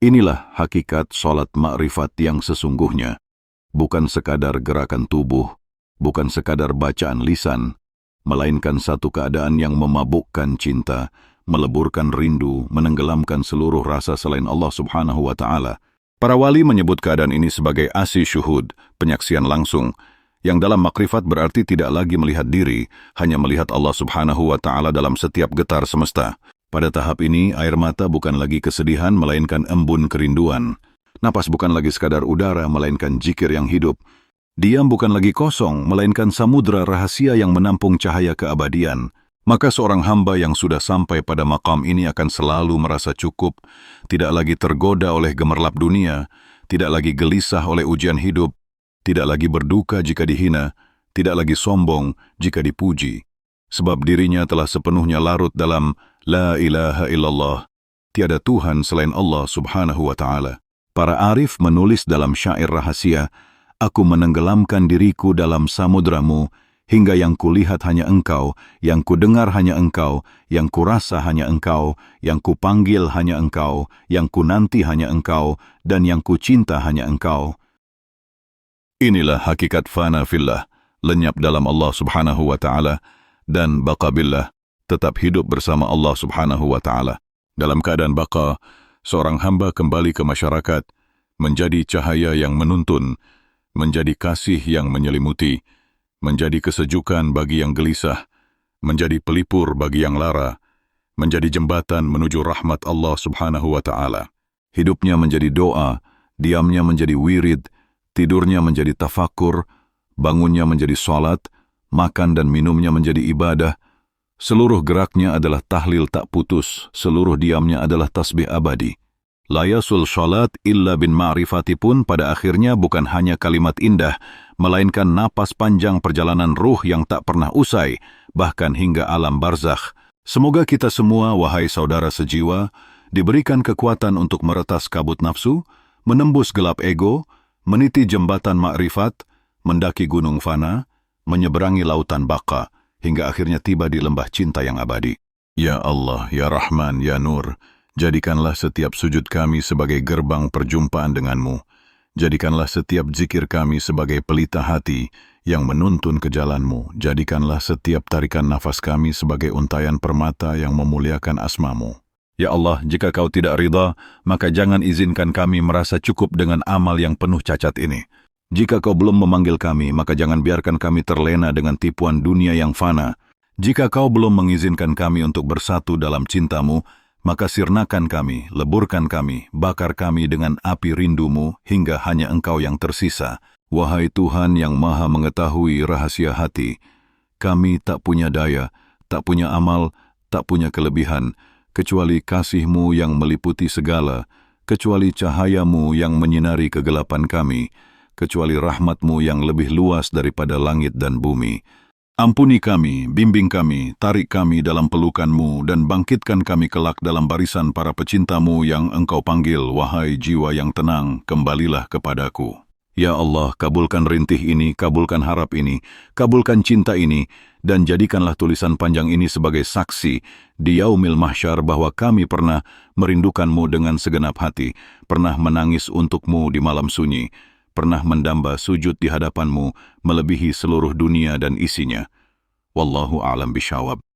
Inilah hakikat sholat ma'rifat yang sesungguhnya. Bukan sekadar gerakan tubuh, bukan sekadar bacaan lisan, melainkan satu keadaan yang memabukkan cinta, meleburkan rindu, menenggelamkan seluruh rasa selain Allah Subhanahu wa Ta'ala. Para wali menyebut keadaan ini sebagai asi syuhud, penyaksian langsung, yang dalam makrifat berarti tidak lagi melihat diri, hanya melihat Allah Subhanahu wa Ta'ala dalam setiap getar semesta. Pada tahap ini, air mata bukan lagi kesedihan, melainkan embun kerinduan. Napas bukan lagi sekadar udara, melainkan zikir yang hidup. Diam bukan lagi kosong, melainkan samudra rahasia yang menampung cahaya keabadian. Maka seorang hamba yang sudah sampai pada maqam ini akan selalu merasa cukup, tidak lagi tergoda oleh gemerlap dunia, tidak lagi gelisah oleh ujian hidup, tidak lagi berduka jika dihina, tidak lagi sombong jika dipuji. Sebab dirinya telah sepenuhnya larut dalam La ilaha illallah, tiada Tuhan selain Allah Subhanahu wa Ta'ala. Para arif menulis dalam syair rahasia, aku menenggelamkan diriku dalam samudramu, hingga yang kulihat hanya engkau, yang kudengar hanya engkau, yang kurasa hanya engkau, yang kupanggil hanya engkau, yang kunanti hanya engkau, dan yang kucinta hanya engkau. Inilah hakikat fana fillah, lenyap dalam Allah Subhanahu wa Ta'ala, dan baqa billah, tetap hidup bersama Allah Subhanahu wa Ta'ala. Dalam keadaan baqa, seorang hamba kembali ke masyarakat, menjadi cahaya yang menuntun, menjadi kasih yang menyelimuti, menjadi kesejukan bagi yang gelisah, menjadi pelipur bagi yang lara, menjadi jembatan menuju rahmat Allah Subhanahu wa Ta'ala. Hidupnya menjadi doa, diamnya menjadi wirid, tidurnya menjadi tafakur, bangunnya menjadi salat, makan dan minumnya menjadi ibadah. Seluruh geraknya adalah tahlil tak putus, seluruh diamnya adalah tasbih abadi. La yasul sholat illa bin ma'rifati pun pada akhirnya bukan hanya kalimat indah, melainkan napas panjang perjalanan ruh yang tak pernah usai, bahkan hingga alam barzakh. Semoga kita semua, wahai saudara sejiwa, diberikan kekuatan untuk meretas kabut nafsu, menembus gelap ego, meniti jembatan ma'rifat, mendaki gunung fana, menyeberangi lautan baqa, hingga akhirnya tiba di lembah cinta yang abadi. Ya Allah, Ya Rahman, Ya Nur, jadikanlah setiap sujud kami sebagai gerbang perjumpaan denganmu. Jadikanlah setiap zikir kami sebagai pelita hati yang menuntun ke jalanmu. Jadikanlah setiap tarikan nafas kami sebagai untaian permata yang memuliakan asmamu. Ya Allah, jika kau tidak ridha, maka jangan izinkan kami merasa cukup dengan amal yang penuh cacat ini. Jika kau belum memanggil kami, maka jangan biarkan kami terlena dengan tipuan dunia yang fana. Jika kau belum mengizinkan kami untuk bersatu dalam cintamu, maka sirnakan kami, leburkan kami, bakar kami dengan api rindumu, hingga hanya engkau yang tersisa. Wahai Tuhan yang maha mengetahui rahasia hati, kami tak punya daya, tak punya amal, tak punya kelebihan, kecuali kasih-Mu yang meliputi segala, kecuali cahayamu yang menyinari kegelapan kami, kecuali rahmat-Mu yang lebih luas daripada langit dan bumi. Ampuni kami, bimbing kami, tarik kami dalam pelukan-Mu, dan bangkitkan kami kelak dalam barisan para pecinta-Mu yang Engkau panggil, wahai jiwa yang tenang, kembalilah kepadaku. Ya Allah, kabulkan rintih ini, kabulkan harap ini, kabulkan cinta ini, dan jadikanlah tulisan panjang ini sebagai saksi di yaumil mahsyar bahwa kami pernah merindukanmu dengan segenap hati, pernah menangis untukmu di malam sunyi, pernah mendamba sujud di hadapanmu melebihi seluruh dunia dan isinya. Wallahu a'lam bishawab.